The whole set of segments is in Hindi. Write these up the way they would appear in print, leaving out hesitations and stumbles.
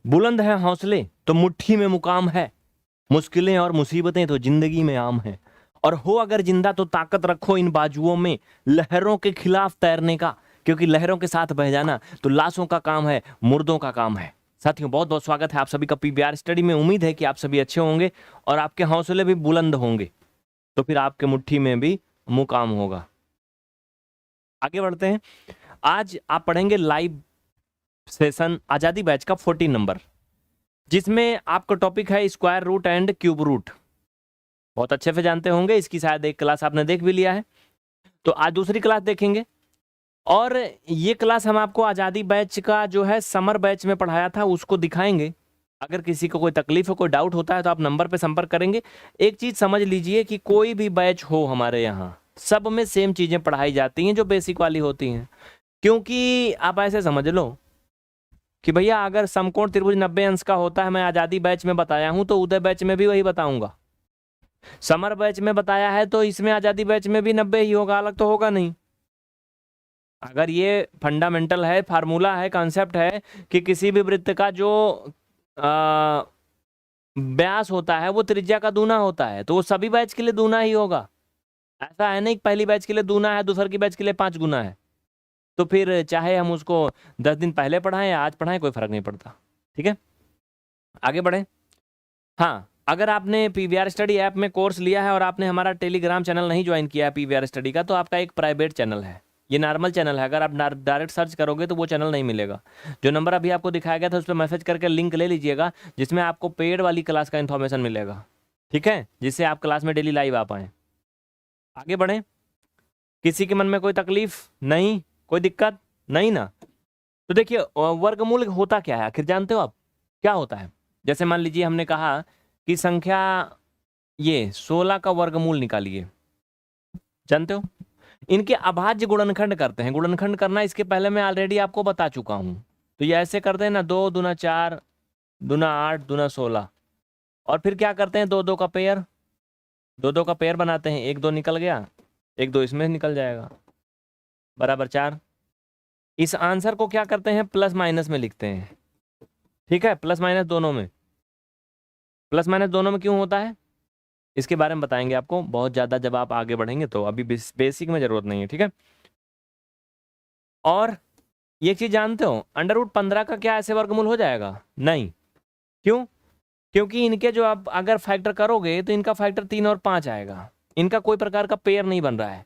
बुलंद है हौसले तो मुट्ठी में मुकाम है, मुश्किलें और मुसीबतें तो जिंदगी में आम है, और हो अगर जिंदा तो ताकत रखो इन बाजुओं में लहरों के खिलाफ तैरने का, क्योंकि लहरों के साथ बह जाना तो लाशों का काम है, मुर्दों का काम है। साथियों, बहुत बहुत स्वागत है आप सभी का पीवीआर स्टडी में। उम्मीद है कि आप सभी अच्छे होंगे और आपके हौसले भी बुलंद होंगे, तो फिर आपके मुट्ठी में भी मुकाम होगा। आगे बढ़ते हैं। आज आप पढ़ेंगे लाइव सेशन आजादी बैच का 14 नंबर, जिसमें आपका टॉपिक है square root and cube root. बहुत अच्छे से जानते होंगे, इसकी शायद एक क्लास आपने देख भी लिया है। तो आज दूसरी क्लास देखेंगे, और ये क्लास हम आपको आज़ादी बैच का जो है समर बैच में पढ़ाया था उसको दिखाएंगे। अगर किसी को कोई तकलीफ हो, कोई डाउट होता है तो आप नंबर पे संपर्क करेंगे। एक चीज़ समझ लीजिए कि कोई भी बैच हो हमारे यहाँ, सब में सेम चीज़ें पढ़ाई जाती हैं जो बेसिक वाली होती हैं। क्योंकि आप ऐसे समझ लो कि भैया अगर समकोण त्रिभुज 90 अंश का होता है, मैं आज़ादी बैच में बताया हूँ, तो उदय बैच में भी वही बताऊंगा। समर बैच में बताया है तो इसमें आज़ादी बैच में भी 90 ही होगा, अलग तो होगा नहीं। अगर ये फंडामेंटल है, फार्मूला है, कॉन्सेप्ट है कि किसी भी वृत्त का जो व्यास होता है वो त्रिज्या का दूना होता है, तो वो सभी बैच के लिए दूना ही होगा। ऐसा है नहीं पहली बैच के लिए दूना है, दूसर की बैच के लिए 5 गुना है। तो फिर चाहे हम उसको 10 दिन पहले पढ़ाएं या आज पढ़ाएं, कोई फर्क नहीं पड़ता। ठीक है, आगे बढ़ें। हाँ, अगर आपने पीवीआर स्टडी ऐप में कोर्स लिया है और आपने हमारा टेलीग्राम चैनल नहीं ज्वाइन किया है पीवीआर स्टडी का, तो आपका एक प्राइवेट चैनल है, ये नॉर्मल चैनल है। अगर आप डायरेक्ट सर्च करोगे तो वो चैनल नहीं मिलेगा। जो नंबर अभी आपको दिखाया गया था उस पर मैसेज करके लिंक ले लीजिएगा, जिसमें आपको पेड वाली क्लास का इन्फॉर्मेशन मिलेगा। ठीक है, जिससे आप क्लास में डेली लाइव आ पाएँ। आगे बढ़ें। किसी के मन में कोई तकलीफ नहीं, कोई दिक्कत नहीं ना? तो देखिए, वर्गमूल होता क्या है आखिर, जानते हो आप क्या होता है? जैसे मान लीजिए हमने कहा कि संख्या ये 16 का वर्गमूल निकालिए, जानते हो? इनके अभाज्य गुणनखंड करते हैं। गुणनखंड करना इसके पहले मैं ऑलरेडी आपको बता चुका हूं। तो ये ऐसे करते हैं ना, 2 दूना 4 दूना 8 दूना 16, और फिर क्या करते हैं, 2 2 का पेयर, 2 2 का पेयर बनाते हैं। 1 2 निकल गया, 1 2 इसमें निकल जाएगा, बराबर 4। इस आंसर को क्या करते हैं, प्लस माइनस में लिखते हैं। ठीक है, प्लस माइनस दोनों में। प्लस माइनस दोनों में क्यों होता है इसके बारे में बताएंगे आपको बहुत ज़्यादा जब आप आगे बढ़ेंगे, तो अभी बेसिक में ज़रूरत नहीं है। ठीक है, और ये चीज़ जानते हो, अंडर रूट 15 का क्या ऐसे वर्गमूल हो जाएगा? नहीं। क्यों? क्योंकि इनके जो आप अगर फैक्टर करोगे तो इनका फैक्टर 3 और 5 आएगा। इनका कोई प्रकार का पेयर नहीं बन रहा है,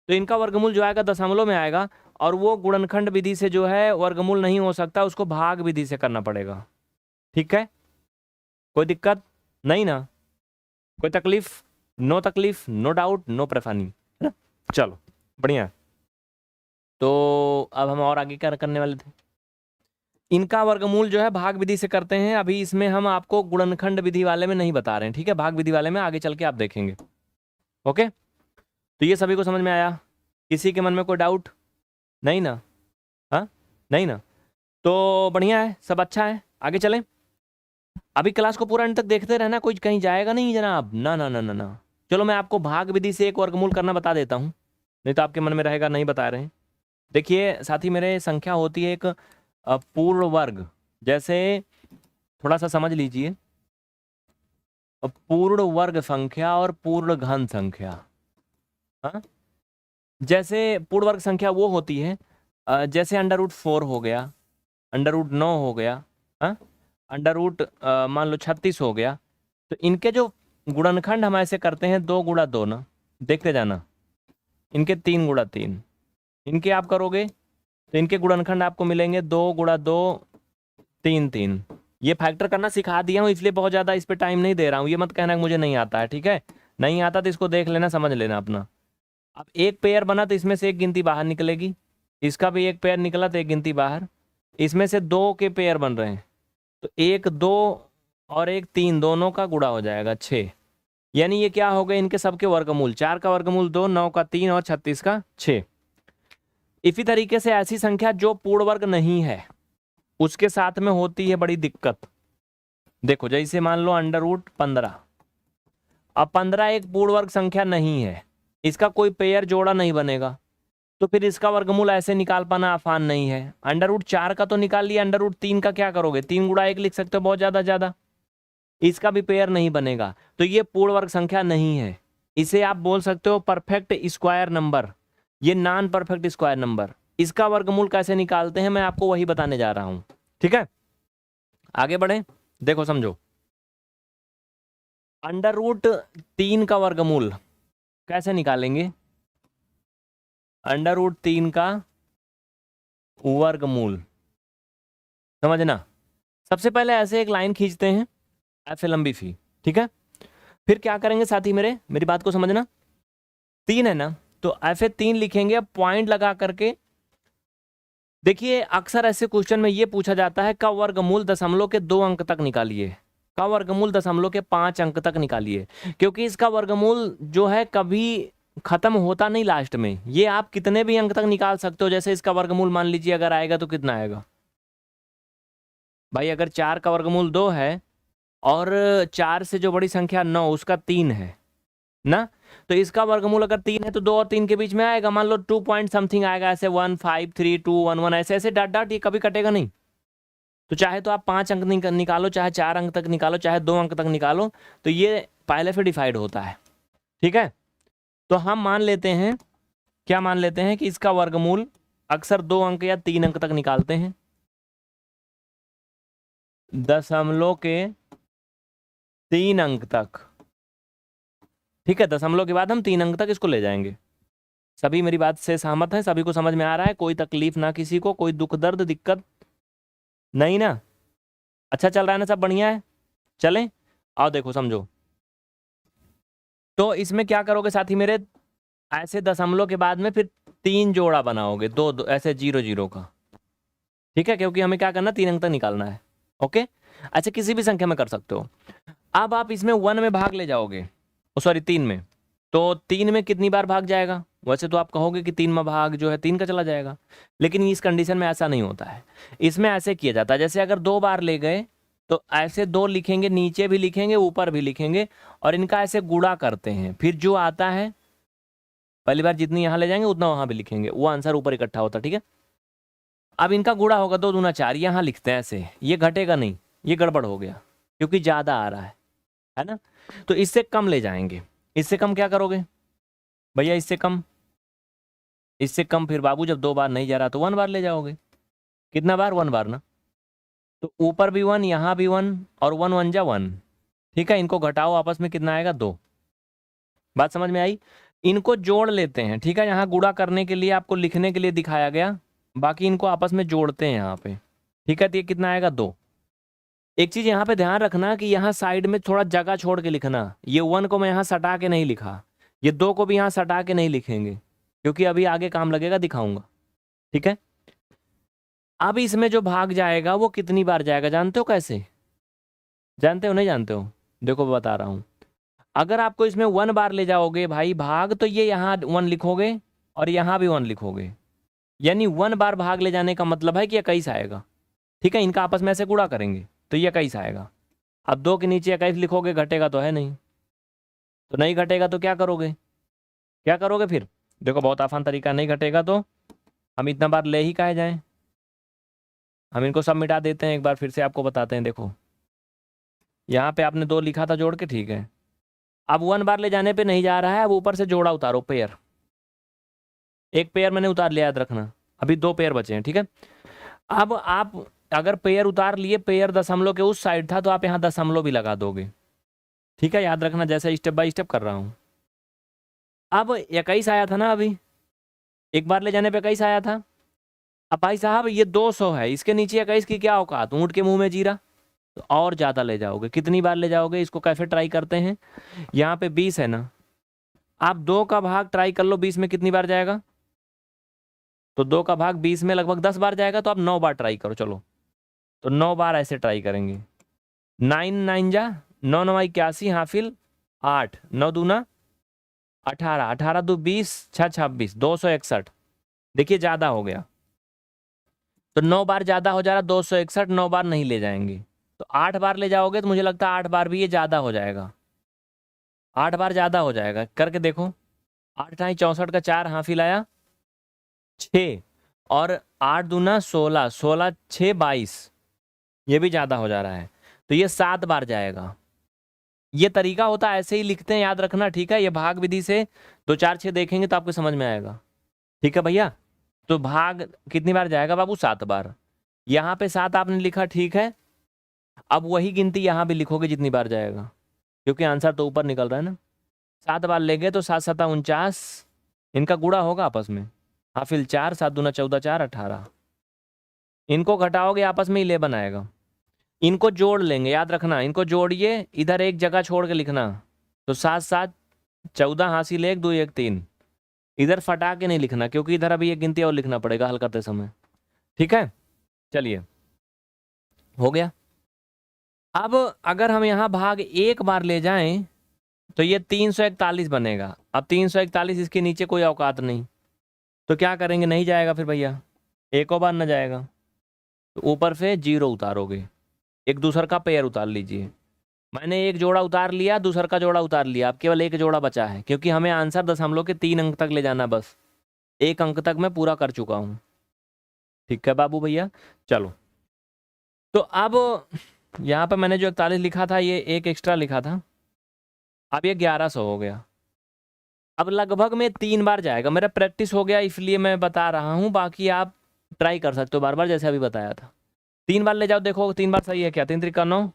तो इनका वर्गमूल जो आएगा दशमलव में आएगा, और वो गुणनखंड विधि से जो है वर्गमूल नहीं हो सकता, उसको भाग विधि से करना पड़ेगा। ठीक है, कोई दिक्कत नहीं ना? कोई तकलीफ? नो तकलीफ, नो डाउट, नो परेशानी, है ना? चलो बढ़िया है। तो अब हम और आगे क्या करने वाले थे, इनका वर्गमूल जो है भाग विधि से करते हैं। अभी इसमें हम आपको गुणनखंड विधि वाले में नहीं बता रहे हैं, ठीक है? भाग विधि वाले में आगे चल के आप देखेंगे। ओके, तो ये सभी को समझ में आया? किसी के मन में कोई डाउट नहीं ना? हाँ, नहीं ना? तो बढ़िया है, सब अच्छा है। आगे चलें। अभी क्लास को पूरा अंत तक देखते रहना, कोई कहीं जाएगा नहीं जनाब, ना ना ना ना ना। चलो मैं आपको भाग विधि से एक वर्गमूल करना बता देता हूँ, नहीं तो आपके मन में रहेगा नहीं बता रहे हैं। देखिए साथी मेरे, संख्या होती है एक पूर्ण वर्ग। जैसे थोड़ा सा समझ लीजिए, पूर्ण वर्ग संख्या और पूर्ण घन संख्या। हाँ, जैसे पूर्ण वर्ग संख्या वो होती है जैसे अंडर रूट 4 हो गया, अंडर रूट 9 हो गया, हाँ, अंडर रूट मान लो 36 हो गया। तो इनके जो गुणनखंड हम ऐसे करते हैं 2 गुणा 2 ना, देखते जाना। इनके 3 गुणा 3, इनके आप करोगे तो इनके गुणनखंड आपको मिलेंगे 2 गुणा 2 3 3। ये फैक्टर करना सिखा दिया हूँ, इसलिए बहुत ज़्यादा इस पर टाइम नहीं दे रहा हूँ। ये मत कहना कि मुझे नहीं आता है, ठीक है? नहीं आता तो इसको देख लेना, समझ लेना अपना। अब एक पेयर बना तो इसमें से एक गिनती बाहर निकलेगी, इसका भी एक पेयर निकला तो एक गिनती बाहर। इसमें से 2 के पेयर बन रहे हैं, तो 1 2 और 1 3, दोनों का गुणा हो जाएगा 6। यानी ये क्या हो गए, इनके सबके वर्गमूल। 4 का वर्गमूल 2, 9 का 3 और 36 का 6। इसी तरीके से ऐसी संख्या जो पूर्ण वर्ग नहीं है उसके साथ में होती है बड़ी दिक्कत। देखो जैसे मान लो अंडर रूट 15, अब 15 एक पूर्ण वर्ग संख्या नहीं है, इसका कोई पेयर जोड़ा नहीं बनेगा। तो फिर इसका वर्गमूल ऐसे निकाल पाना आसान नहीं है। √4 का तो निकाल लिया, √3 का क्या करोगे? 3 गुणा 1 लिख सकते हो, बहुत ज़्यादा। इसका भी पेयर नहीं बनेगा, तो ये पूर्ण वर्ग संख्या नहीं है। इसे आप बोल सकते हो परफेक्ट स्क्वायर नंबर, ये नॉन परफेक्ट स्क्वायर नंबर। इसका वर्गमूल कैसे निकालते हैं मैं आपको वही बताने जा रहा हूं, ठीक है। आगे बढ़े, देखो समझो। √3 का वर्गमूल कैसे निकालेंगे? √3 का वर्गमूल समझना। सबसे पहले ऐसे एक लाइन खींचते हैं, एफ ए लंबी फी, ठीक है। फिर क्या करेंगे साथी मेरी बात को समझना। 3 है ना, तो एफ ए 3 लिखेंगे, पॉइंट लगा करके। देखिए अक्सर ऐसे क्वेश्चन में ये पूछा जाता है का वर्गमूल दशमलव के 2 अंक तक निकालिए, का वर्गमूल दशमलव के 5 अंक तक निकालिए, क्योंकि इसका वर्गमूल जो है कभी खत्म होता नहीं लास्ट में। ये आप कितने भी अंक तक निकाल सकते हो। जैसे इसका वर्गमूल मान लीजिए अगर आएगा तो कितना आएगा भाई? अगर 4 का वर्गमूल 2 है और 4 से जो बड़ी संख्या 9 उसका 3 है ना, तो इसका वर्गमूल अगर 3 है तो 2 और 3 के बीच में आएगा, मान लो 2 पॉइंट समथिंग आएगा, ऐसे 1 5 3 2 1 1 ऐसे ऐसे डॉट डॉट, ये कभी कटेगा नहीं। तो चाहे तो आप 5 अंक निकालो, चाहे 4 अंक तक निकालो, चाहे 2 अंक तक निकालो, तो ये पहले से डिफाइड होता है, ठीक है। तो हम मान लेते हैं, क्या मान लेते हैं कि इसका वर्गमूल अक्सर 2 अंक या 3 अंक तक निकालते हैं, दशमलव के 3 अंक तक, ठीक है। दशमलव के बाद हम 3 अंक तक इसको ले जाएंगे। सभी मेरी बात से सहमत हैं? सभी को समझ में आ रहा है? कोई तकलीफ ना किसी को, कोई दुख दर्द दिक्कत नहीं ना? अच्छा चल रहा है ना, सब बढ़िया है? चलें, आओ देखो समझो। तो इसमें क्या करोगे साथी मेरे? ऐसे दशमलव के बाद में फिर 3 जोड़ा बनाओगे, दो ऐसे 0 0 का, ठीक है, क्योंकि हमें क्या करना, 3 अंक तक निकालना है। ओके, अच्छा किसी भी संख्या में कर सकते हो। अब आप इसमें 1 में भाग ले जाओगे, सॉरी 3 में, तो 3 में कितनी बार भाग जाएगा? वैसे तो आप कहोगे कि 3 में भाग जो है 3 का चला जाएगा, लेकिन इस कंडीशन में ऐसा नहीं होता है। इसमें ऐसे किया जाता है, जैसे अगर 2 बार ले गए तो ऐसे 2 लिखेंगे, नीचे भी लिखेंगे, ऊपर भी लिखेंगे, और इनका ऐसे गुणा करते हैं। फिर जो आता है, पहली बार जितनी यहाँ ले जाएंगे उतना वहाँ भी लिखेंगे, वो आंसर ऊपर इकट्ठा होता है, ठीक है। अब इनका गुणा होगा 2 दूना 4, यहाँ लिखते हैं ऐसे, ये घटेगा नहीं, ये गड़बड़ हो गया क्योंकि ज़्यादा आ रहा है ना। तो इससे कम ले जाएंगे। इससे कम क्या करोगे भैया? इससे कम, इससे कम फिर बाबू जब 2 बार नहीं जा रहा तो 1 बार ले जाओगे। कितना बार? 1 बार ना। तो ऊपर भी 1, यहाँ भी 1, और 1 1 जा 1, ठीक है। इनको घटाओ, आपस में कितना आएगा? 2। बात समझ में आई? इनको जोड़ लेते हैं, ठीक है। यहाँ गुणा करने के लिए आपको लिखने के लिए दिखाया गया, बाकी इनको आपस में जोड़ते हैं यहाँ पे, ठीक है। तो ये कितना आएगा? 2। एक चीज़ यहाँ पे ध्यान रखना कि यहाँ साइड में थोड़ा जगह छोड़ के लिखना। ये 1 को मैं यहाँ सटा के नहीं लिखा, ये 2 को भी यहाँ सटा के नहीं लिखेंगे, क्योंकि अभी आगे काम लगेगा, दिखाऊंगा, ठीक है। अब इसमें जो भाग जाएगा वो कितनी बार जाएगा जानते हो? कैसे जानते हो? नहीं जानते हो? देखो बता रहा हूँ। अगर आपको इसमें 1 बार ले जाओगे भाई भाग, तो ये यहाँ 1 लिखोगे और यहाँ भी 1 लिखोगे, यानी 1 बार भाग ले जाने का मतलब है कि 21 आएगा, ठीक है। इनका आपस में ऐसे गुणा करेंगे तो ये 21 आएगा। अब 2 के नीचे 21 लिखोगे, घटेगा तो है नहीं, तो नहीं घटेगा तो क्या करोगे? क्या करोगे फिर? देखो बहुत आसान तरीका, नहीं घटेगा तो हम इतना बार ले ही काहे जाएं, हम इनको सब मिटा देते हैं। एक बार फिर से आपको बताते हैं, देखो यहाँ पे आपने 2 लिखा था जोड़ के, ठीक है। अब 1 बार ले जाने पे नहीं जा रहा है, अब ऊपर से जोड़ा उतारो, पेयर। एक पेयर मैंने उतार लिया, याद रखना, अभी 2 पेयर बचे हैं, ठीक है। अब आप अगर पेयर उतार लिए, पेयर दशमलव के उस साइड था, तो आप यहाँ दशमलव भी लगा दोगे, ठीक है। याद रखना, जैसे स्टेप बाय स्टेप कर रहा हूँ। अब 21 आया था ना, अभी एक बार ले जाने पे 21 आया था। अब भाई साहब ये 200 है, इसके नीचे 21 की क्या औकात? ऊँट के मुंह में जीरा। तो और ज़्यादा ले जाओगे, कितनी बार ले जाओगे? इसको कैसे ट्राई करते हैं? यहाँ पे 20 है ना, आप 2 का भाग ट्राई कर लो, 20 में कितनी बार जाएगा? तो 2 का भाग 20 में लगभग 10 बार जाएगा, तो आप 9 बार ट्राई करो, चलो। तो 9 बार ऐसे ट्राई करेंगे। 9 9 जा 9 9 81, हाफिल 8, 9 दूना 18, 18 दो 20, 6 26, 261। देखिए ज़्यादा हो गया, तो 9 बार ज़्यादा हो जा रहा, 261, 9 बार नहीं ले जाएंगे। तो 8 बार ले जाओगे तो मुझे लगता है 8 बार भी ये ज़्यादा हो जाएगा, 8 बार ज़्यादा हो जाएगा। करके देखो, 8 × 64 का 4 हाफिल आया, 6 और 8 दूना 16, 16 6 22, ये भी ज़्यादा हो जा रहा है, तो ये 7 बार जाएगा। ये तरीका होता है, ऐसे ही लिखते हैं, याद रखना, ठीक है। ये भाग विधि से 2 4 6 देखेंगे तो आपको समझ में आएगा, ठीक है भैया। तो भाग कितनी बार जाएगा बाबू? 7 बार। यहाँ पे 7 आपने लिखा, ठीक है। अब वही गिनती यहाँ भी लिखोगे जितनी बार जाएगा, क्योंकि आंसर तो ऊपर निकल रहा है ना। 7 बार लेंगे तो 7 7 49, इनका गुणा होगा आपस में, हाफिल 4, 7 दूना 14, 4 18। इनको घटाओगे आपस में 11 आएगा। इनको जोड़ लेंगे, याद रखना, इनको जोड़िए, इधर एक जगह छोड़ के लिखना। तो 7 7 14 हासिल 1 2 1 3। इधर फटा के नहीं लिखना, क्योंकि इधर अभी एक गिनती और लिखना पड़ेगा हल करते समय, ठीक है। चलिए, हो गया। अब अगर हम यहाँ भाग 1 बार ले जाएं तो ये 341 बनेगा। अब 341, इसके नीचे कोई औकात नहीं, तो क्या करेंगे? नहीं जाएगा फिर भैया, एक और बार न जाएगा, तो ऊपर से 0 उतारोगे, एक दूसर का पेयर उतार लीजिए। मैंने एक जोड़ा उतार लिया, दूसर का जोड़ा उतार लिया, अब केवल एक जोड़ा बचा है, क्योंकि हमें आंसर दशमलव के 3 अंक तक ले जाना, बस 1 अंक तक मैं पूरा कर चुका हूँ, ठीक है बाबू भैया। चलो, तो अब यहाँ पर मैंने जो 41 लिखा था, ये एक एक्स्ट्रा लिखा था, अब ये 1100 हो गया। अब लगभग में 3 बार जाएगा, मेरा प्रैक्टिस हो गया इसलिए मैं बता रहा हूँ, बाकी आप ट्राई कर सकते हो बार बार, जैसे अभी बताया था। 3 बार ले जाओ, देखो 3 बार सही है क्या? 3 त्रिका 9,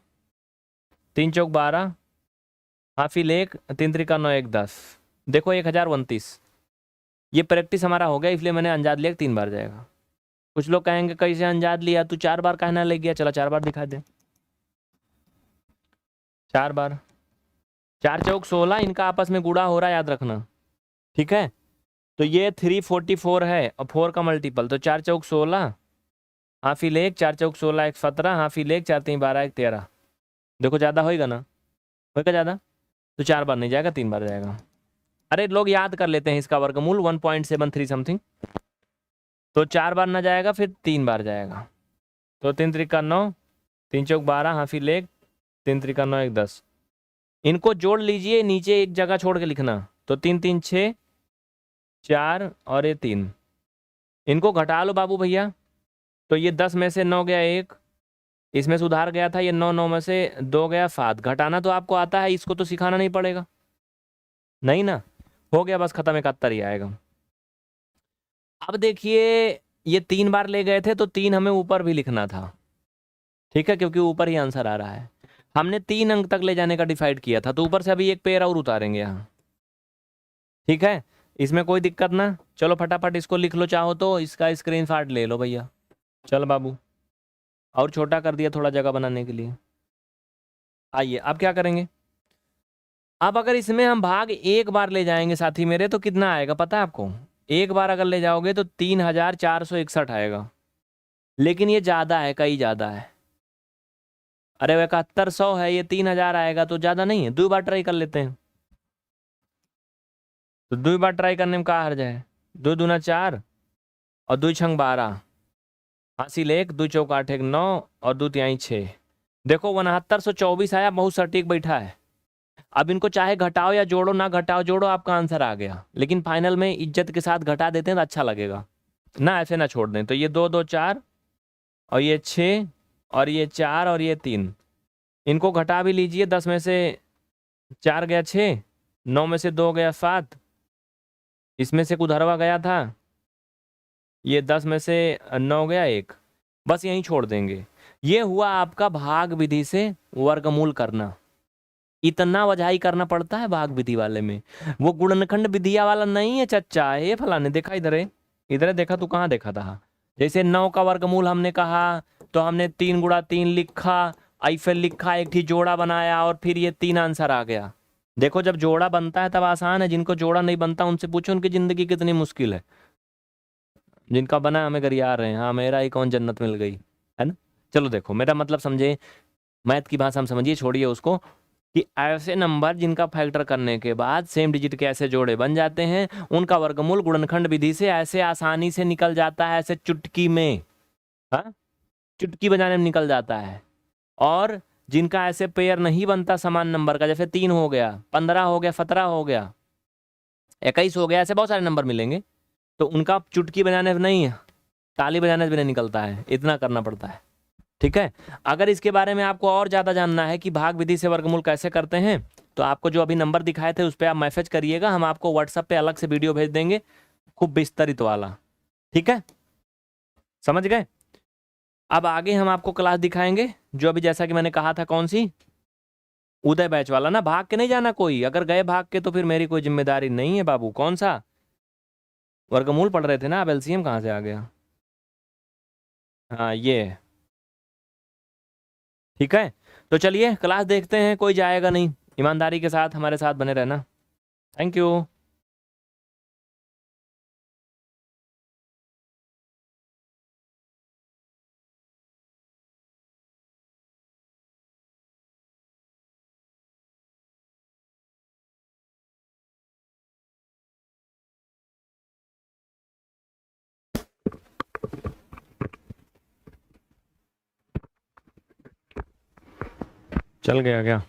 3 चौक 12, हाफिल 1, 3 त्रिका 9 1 10, देखो 1029। ये प्रैक्टिस हमारा हो गया, इसलिए मैंने अंजाद लिया 3 बार जाएगा। कुछ लोग कहेंगे कैसे अंजाद लिया तू, 4 बार कहना ले गया? चलो 4 बार दिखा दे, 4 बार, 4 चौक 16, इनका आपस में गुणा हो रहा है, याद रखना, ठीक है। तो ये 344 है और 4 का मल्टीपल, तो 4 चौक 16, हाफिल 1, 4 चौक 16 1 17, हाफिल 1, 4 3 12 1 13। देखो ज़्यादा होएगा ना, होएगा ज़्यादा, तो 4 बार नहीं जाएगा, 3 बार जाएगा। अरे लोग याद कर लेते हैं इसका वर्गमूल 1.73 समथिंग, तो 4 बार ना जाएगा, फिर 3 बार जाएगा। तो 3 त्रिका 9, 3 चौक 12, हाफिल 1, 3 त्रिका 9 1 10। इनको जोड़ लीजिए, नीचे एक जगह छोड़ के लिखना, तो 3 3 6 4 और ये 3। इनको घटा लो बाबू भैया, तो ये 10 में से 9 गया 1, इसमें सुधार गया था, ये 9 9 में से 2 गया 7। घटाना तो आपको आता है, इसको तो सिखाना नहीं पड़ेगा, नहीं ना। हो गया, बस खत्म, 71 ही आएगा। अब देखिए, ये 3 बार ले गए थे, तो 3 हमें ऊपर भी लिखना था, ठीक है, क्योंकि ऊपर ही आंसर आ रहा है। हमने 3 अंक तक ले जाने का डिसाइड किया था, तो ऊपर से अभी एक पेयर और उतारेंगे यहाँ, ठीक है। इसमें कोई दिक्कत ना। चलो फटाफट इसको लिख लो, चाहो तो इसका स्क्रीनशॉट ले लो भैया। चल बाबू, और छोटा कर दिया थोड़ा जगह बनाने के लिए। आइए, अब क्या करेंगे? अब अगर इसमें हम भाग 1 बार ले जाएंगे साथी मेरे, तो कितना आएगा पता है आपको? 1 बार अगर ले जाओगे तो 3461 आएगा, लेकिन ये ज़्यादा है, कई ज़्यादा है। अरे 7100 है, ये 3000 आएगा, तो ज़्यादा नहीं है। 2 बार ट्राई कर लेते हैं, तो 2 बार ट्राई करने में क्या हर्ज है? 2 दूना 4 और 2 छंग 12, हासिल 1, 2 चौक 8 1 9 और 2 तिहाई 6। देखो 6924 आया, बहुत सटीक बैठा है। अब इनको चाहे घटाओ या जोड़ो, ना घटाओ जोड़ो, आपका आंसर आ गया। लेकिन फाइनल में इज्जत के साथ घटा देते हैं तो अच्छा लगेगा ना, ऐसे ना छोड़ दें। तो ये 2 2 4 और ये 6 और ये 4 और ये 3, इनको घटा भी लीजिए। 10 में से 4 गया 6, 9 में से 2 गया 7, इसमें से कुधरवा गया था, ये 10 में से 9 गया 1, बस यहीं छोड़ देंगे। ये हुआ आपका भाग विधि से वर्गमूल करना। इतना वजाई करना पड़ता है भाग विधि वाले में, वो गुणनखंड विधिया वाला नहीं है चच्चा। ये फलाने देखा, इधर है, इधर देखा, तू कहाँ देखा था? जैसे 9 का वर्गमूल हमने कहा, तो हमने 3 गुणा 3 लिखा, ऐसे लिखा, एक ही जोड़ा बनाया, और फिर ये 3 आंसर आ गया। देखो जब जोड़ा बनता है तब आसान है, जिनको जोड़ा नहीं बनता उनसे पूछो उनकी जिंदगी कितनी मुश्किल है। जिनका बना हमें गरिया रहे हैं, हाँ मेरा ही कौन जन्नत मिल गई, है ना। चलो देखो, मेरा मतलब समझे, मैथ की भाषा हम समझिए, छोड़िए उसको, कि ऐसे नंबर जिनका फैक्टर करने के बाद सेम डिजिट के ऐसे जोड़े बन जाते हैं, उनका वर्गमूल गुणनखंड विधि से ऐसे आसानी से निकल जाता है, ऐसे चुटकी में, हाँ चुटकी बजाने में निकल जाता है। और जिनका ऐसे पेयर नहीं बनता समान नंबर का, जैसे 3 हो गया, 15 हो गया, 17 हो गया, 21 हो गया, ऐसे बहुत सारे नंबर मिलेंगे, तो उनका चुटकी बजाने से नहीं, ताली बजाने से भी नहीं निकलता है, इतना करना पड़ता है। ठीक है। अगर इसके बारे में आपको और ज़्यादा जानना है कि भाग विधि से वर्गमूल कैसे करते हैं, तो आपको जो अभी नंबर दिखाए थे उस पर आप मैसेज करिएगा, हम आपको व्हाट्सएप पे अलग से वीडियो भेज देंगे, खूब विस्तारित वाला। ठीक है, समझ गए। अब आगे हम आपको क्लास दिखाएंगे, जो अभी जैसा कि मैंने कहा था, कौन सी, उदय बैच वाला ना। भाग के नहीं जाना कोई, अगर गए भाग के तो फिर मेरी कोई जिम्मेदारी नहीं है बाबू। कौन सा वर्गमूल पढ़ रहे थे ना आप, एलसीएम कहाँ से आ गया। हाँ ये, ठीक है। तो चलिए क्लास देखते हैं, कोई जाएगा नहीं, ईमानदारी के साथ हमारे साथ बने रहना। Thank you. चल गया क्या?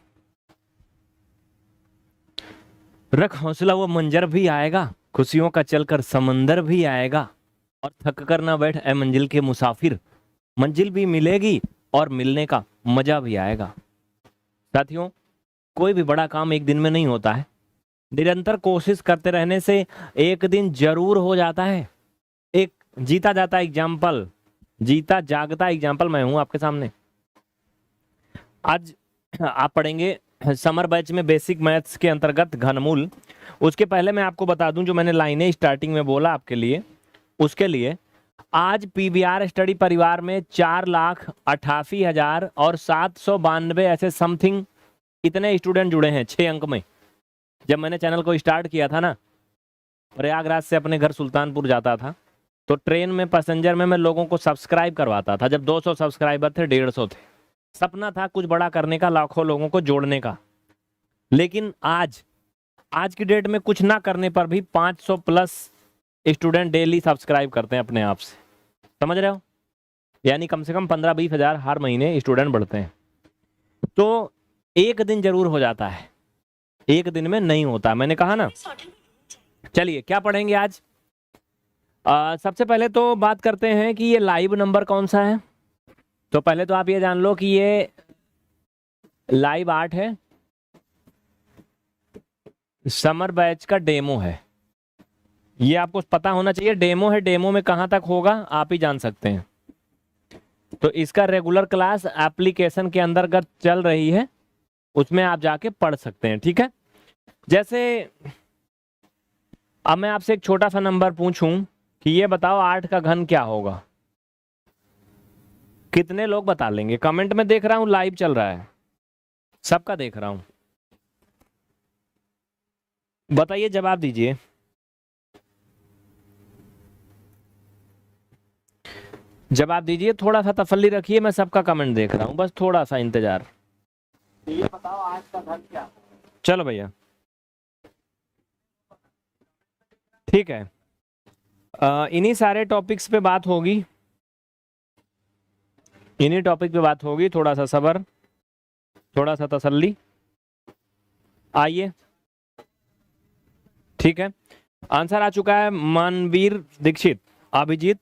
रख हौसला, वो मंजर भी आएगा, खुशियों का चलकर समंदर भी आएगा, और थक कर ना बैठ ए मंजिल के मुसाफिर, मंजिल भी मिलेगी और मिलने का मजा भी आएगा। साथियों, कोई भी बड़ा काम एक दिन में नहीं होता है, निरंतर कोशिश करते रहने से एक दिन जरूर हो जाता है। एक जीता जाता एग्जाम्पल, जीता जागता एग्जाम्पल मैं हूं आपके सामने। आज आप पढ़ेंगे समर बैच में बेसिक मैथ्स के अंतर्गत घनमूल। उसके पहले मैं आपको बता दूं, जो मैंने लाइनें स्टार्टिंग में बोला आपके लिए, उसके लिए आज पीवीआर स्टडी परिवार में 4,88,792 ऐसे समथिंग इतने स्टूडेंट जुड़े हैं 6 अंक में। जब मैंने चैनल को स्टार्ट किया था ना, प्रयागराज से अपने घर सुल्तानपुर जाता था, तो ट्रेन में पैसेंजर में मैं लोगों को सब्सक्राइब करवाता था। जब 200 सब्सक्राइबर थे, 150 थे, सपना था कुछ बड़ा करने का, लाखों लोगों को जोड़ने का। लेकिन आज की डेट में कुछ ना करने पर भी 500 प्लस स्टूडेंट डेली सब्सक्राइब करते हैं अपने आप से। समझ रहे हो? यानी कम से कम 15-20 हजार हर महीने स्टूडेंट बढ़ते हैं। तो एक दिन जरूर हो जाता है, एक दिन में नहीं होता, मैंने कहा ना। चलिए क्या पढ़ेंगे आज? सबसे पहले तो बात करते हैं कि ये लाइव नंबर कौन सा है। तो पहले तो आप ये जान लो कि ये लाइव 8 है, समर बैच का डेमो है। ये आपको पता होना चाहिए, डेमो है, डेमो में कहां तक होगा आप ही जान सकते हैं। तो इसका रेगुलर क्लास एप्लीकेशन के अंतर्गत चल रही है, उसमें आप जाके पढ़ सकते हैं। ठीक है। जैसे अब मैं आपसे एक छोटा सा नंबर पूछूं कि ये बताओ 8 का घन क्या होगा, कितने लोग बता लेंगे? कमेंट में देख रहा हूं, लाइव चल रहा है, सबका देख रहा हूं, बताइए, जवाब दीजिए। जवाब दीजिए, थोड़ा सा तसल्ली रखिए, मैं सबका कमेंट देख रहा हूं, बस थोड़ा सा इंतजार। ये बताओ 8 का घन क्या? चलो भैया, ठीक है। इन्हीं सारे टॉपिक्स पे बात होगी, इन्हीं टॉपिक पे बात होगी। थोड़ा सा सब्र, थोड़ा सा तसल्ली, आइए। ठीक है। आंसर आ चुका है। मनवीर दीक्षित, अभिजीत,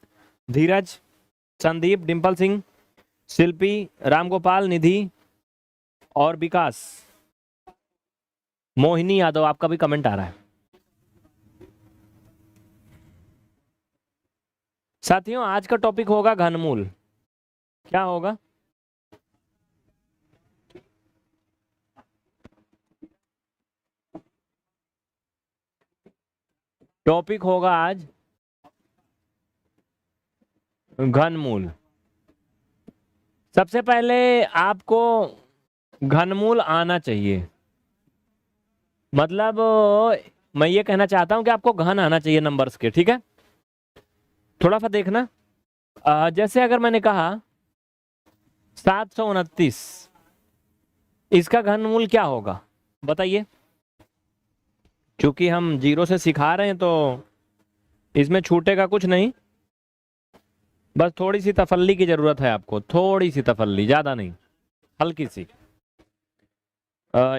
धीरज, संदीप, डिंपल सिंह, शिल्पी, रामगोपाल, निधि और विकास, मोहिनी यादव, आपका भी कमेंट आ रहा है। साथियों, आज का टॉपिक होगा घनमूल। क्या होगा? टॉपिक होगा आज घनमूल। सबसे पहले आपको घनमूल आना चाहिए, मतलब मैं ये कहना चाहता हूं कि आपको घन आना चाहिए नंबर्स के। ठीक है, थोड़ा सा देखना। जैसे अगर मैंने कहा 729, इसका घनमूल क्या होगा बताइए? क्योंकि हम जीरो से सिखा रहे हैं तो इसमें छूटेगा कुछ नहीं, बस थोड़ी सी तसल्ली की जरूरत है आपको, थोड़ी सी तसल्ली, ज्यादा नहीं, हल्की सी।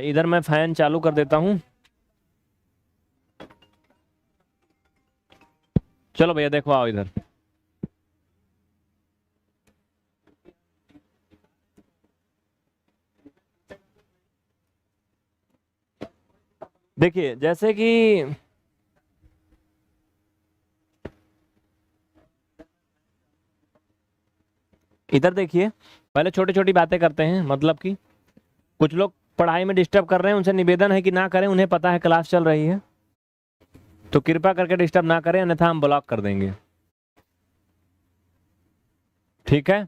इधर मैं फैन चालू कर देता हूं। चलो भैया देखो आओ इधर। देखिए जैसे कि इधर देखिए, पहले छोटी छोटी बातें करते हैं, मतलब कि कुछ लोग पढ़ाई में डिस्टर्ब कर रहे हैं, उनसे निवेदन है कि ना करें, उन्हें पता है क्लास चल रही है, तो कृपया करके डिस्टर्ब ना करें, अन्यथा हम ब्लॉक कर देंगे। ठीक है।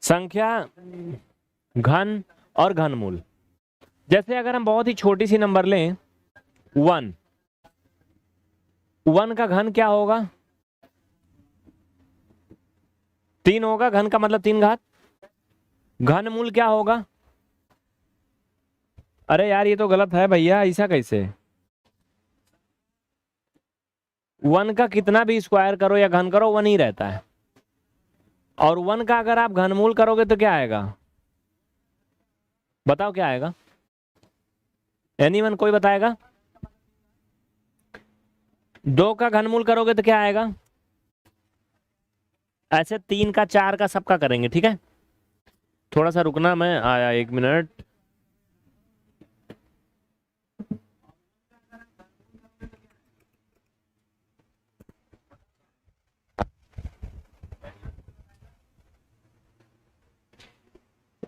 संख्या, घन और घनमूल। जैसे अगर हम बहुत ही छोटी सी नंबर लें, 1, 1 का घन क्या होगा? 3 होगा, घन का मतलब 3 घात। घनमूल क्या होगा? अरे यार ये तो गलत है भैया, ऐसा कैसे? 1 का कितना भी स्क्वायर करो या घन करो 1 ही रहता है, और 1 का अगर आप घनमूल करोगे तो क्या आएगा? बताओ क्या आएगा? एनीवन, कोई बताएगा? 2 का घनमूल करोगे तो क्या आएगा? ऐसे 3 का, 4 का, सबका करेंगे, ठीक है। थोड़ा सा रुकना, मैं आया, 1 मिनट।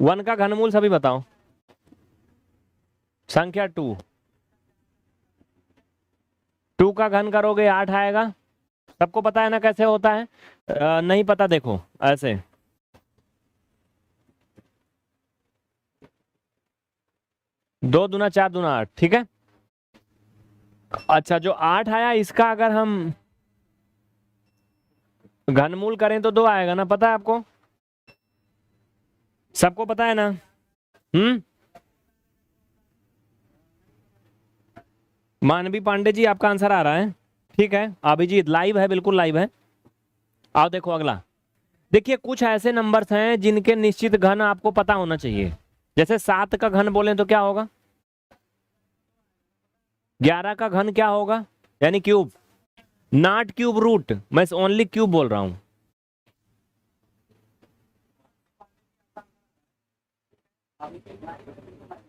वन का घनमूल सभी बताओ। संख्या 2, 2 का घन करोगे 8 आएगा। सबको पता है ना कैसे होता है? नहीं पता, देखो ऐसे, दो दूना 4 दूना 8, ठीक है। अच्छा, जो 8 आया इसका अगर हम घनमूल करें तो 2 आएगा ना, पता है आपको? सबको पता है ना? मानवी पांडे जी, आपका आंसर आ रहा है, ठीक है। अभिजीत लाइव है, बिल्कुल लाइव है। आओ देखो अगला। देखिए कुछ ऐसे नंबर्स हैं जिनके निश्चित घन आपको पता होना चाहिए। जैसे 7 का घन बोले तो क्या होगा? 11 का घन क्या होगा? यानी क्यूब, नॉट क्यूब रूट, मैं ओनली क्यूब बोल रहा हूं।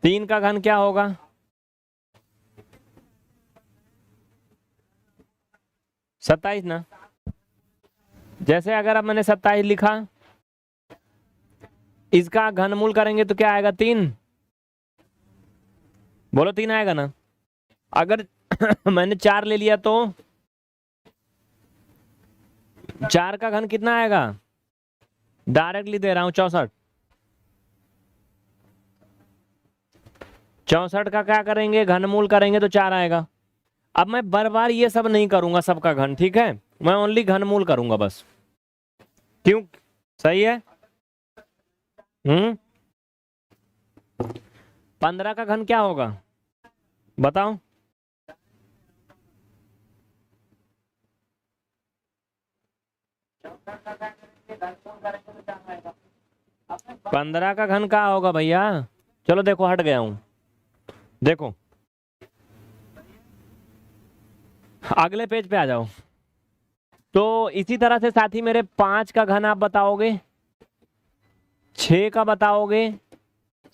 तीन का घन क्या होगा? सत्ताईस ना। जैसे अगर अब मैंने 27 लिखा, इसका घनमूल करेंगे तो क्या आएगा? 3। बोलो 3 आएगा ना। अगर मैंने 4 ले लिया तो 4 का घन कितना आएगा? डायरेक्टली दे रहा हूं, 64। 64 का क्या करेंगे? घनमूल करेंगे तो 4 आएगा। अब मैं बार बार ये सब नहीं करूंगा सबका घन, ठीक है, मैं ओनली घनमूल करूंगा बस। क्यों? सही है। 15 का घन क्या होगा? बताओ। 15 का घन क्या होगा भैया? चलो देखो, हट गया हूं, देखो अगले पेज पे आ जाओ। तो इसी तरह से साथी मेरे 5 का घन आप बताओगे, 6 का बताओगे,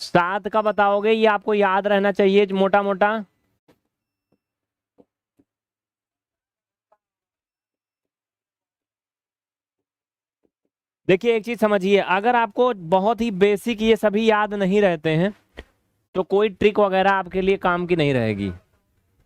7 का बताओगे, ये आपको याद रहना चाहिए मोटा मोटा। देखिए एक चीज समझिए, अगर आपको बहुत ही बेसिक ये सभी याद नहीं रहते हैं तो कोई ट्रिक वगैरह आपके लिए काम की नहीं रहेगी।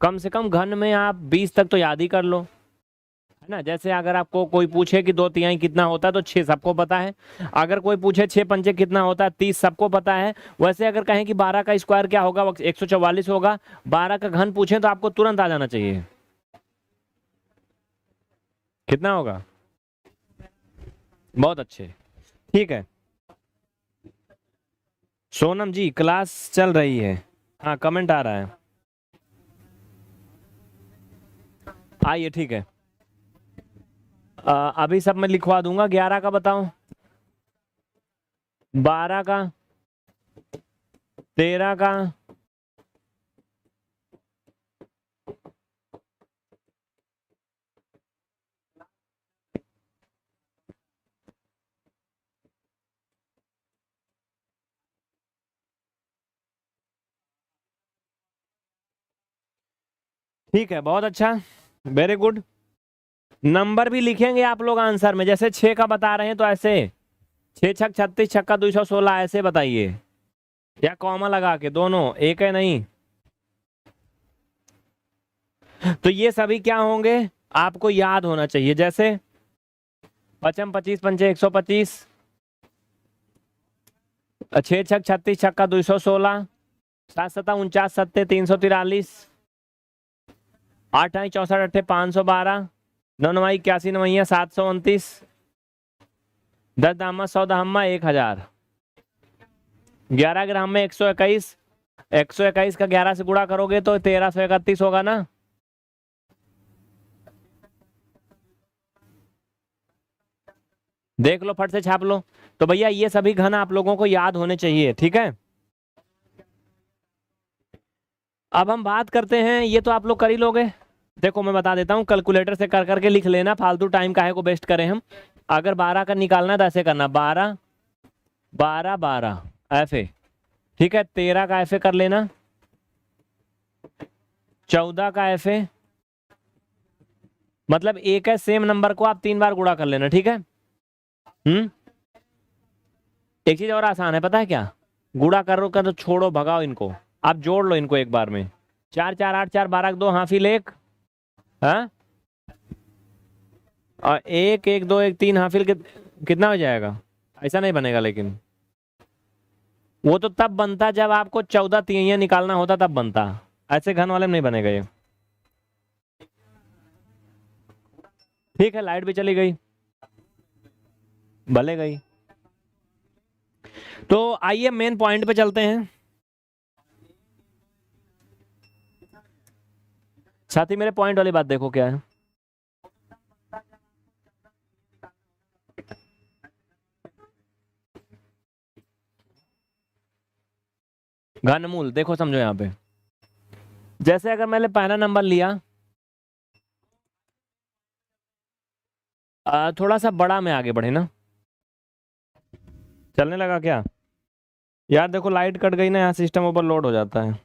कम से कम घन में आप 20 तक तो याद ही कर लो, है ना। जैसे अगर आपको कोई पूछे कि 2 तिहाई कितना होता है तो 6 सबको पता है। अगर कोई पूछे 6 पंचे कितना होता है, 30 सबको पता है। वैसे अगर कहें कि 12 का स्क्वायर क्या होगा, 144 होगा। 12 का घन पूछे तो आपको तुरंत आ जाना चाहिए। कितना होगा? बहुत अच्छे, ठीक है। सोनम जी क्लास चल रही है, हाँ कमेंट आ रहा है। आइए ठीक है। अभी सब मैं लिखवा दूंगा। 11 का बताओ, 12 का, 13 का, ठीक है, बहुत अच्छा, वेरी गुड। नंबर भी लिखेंगे आप लोग आंसर में, जैसे 6 का बता रहे हैं तो ऐसे 6 छक 36, छक्का 216 ऐसे बताइए, या कॉमा लगा के, दोनों एक है नहीं। तो ये सभी क्या होंगे आपको याद होना चाहिए, जैसे पचम 25 पंचे 125, 6 छक 36, छक्का 216, 7 सता 49, सत्ते 343, 8 आई 64, अट्ठे 512, 9 नवाई 81, नवैया 729, 10 दामा 100 दहम्मा 1000, 11 ग्राम में 121, 121 का 11 से गुणा करोगे तो 1331 होगा ना। देख लो, फट से छाप लो। तो भैया ये सभी घन आप लोगों को याद होने चाहिए, ठीक है। अब हम बात करते हैं, ये तो आप लोग कर ही लोगे। देखो मैं बता देता हूँ, कैलकुलेटर से कर करके लिख लेना, फालतू टाइम काहे को वेस्ट करें हम। अगर 12 का निकालना है तो ऐसे करना, 12 12 12 ऐसे, ठीक है। 13 का ऐसे कर लेना, 14 का ऐसे, मतलब एक है सेम नंबर को आप 3 बार गुणा कर लेना, ठीक है। एक चीज और आसान है, पता है क्या, गुणा करो कर, छोड़ो भगाओ इनको, आप जोड़ लो इनको एक बार में। 4 4 8 4 12 2 हाफिल 1, हाँ, और 1 1 2 1 3 हाफिल कितना हो जाएगा। ऐसा नहीं बनेगा, लेकिन वो तो तब बनता जब आपको 14 तिहाइयां निकालना होता, तब बनता। ऐसे घन वाले में नहीं बनेगा ये। ठीक है, लाइट भी चली गई, भले गई। तो आइए मेन पॉइंट पे चलते हैं। साथी मेरे पॉइंट वाली बात देखो क्या है। घनमूल देखो, समझो यहाँ पे, जैसे अगर मैंने पहला नंबर लिया, थोड़ा सा बड़ा में आगे बढ़े ना, चलने लगा क्या यार। देखो लाइट कट गई ना, यहाँ सिस्टम ओवरलोड हो जाता है।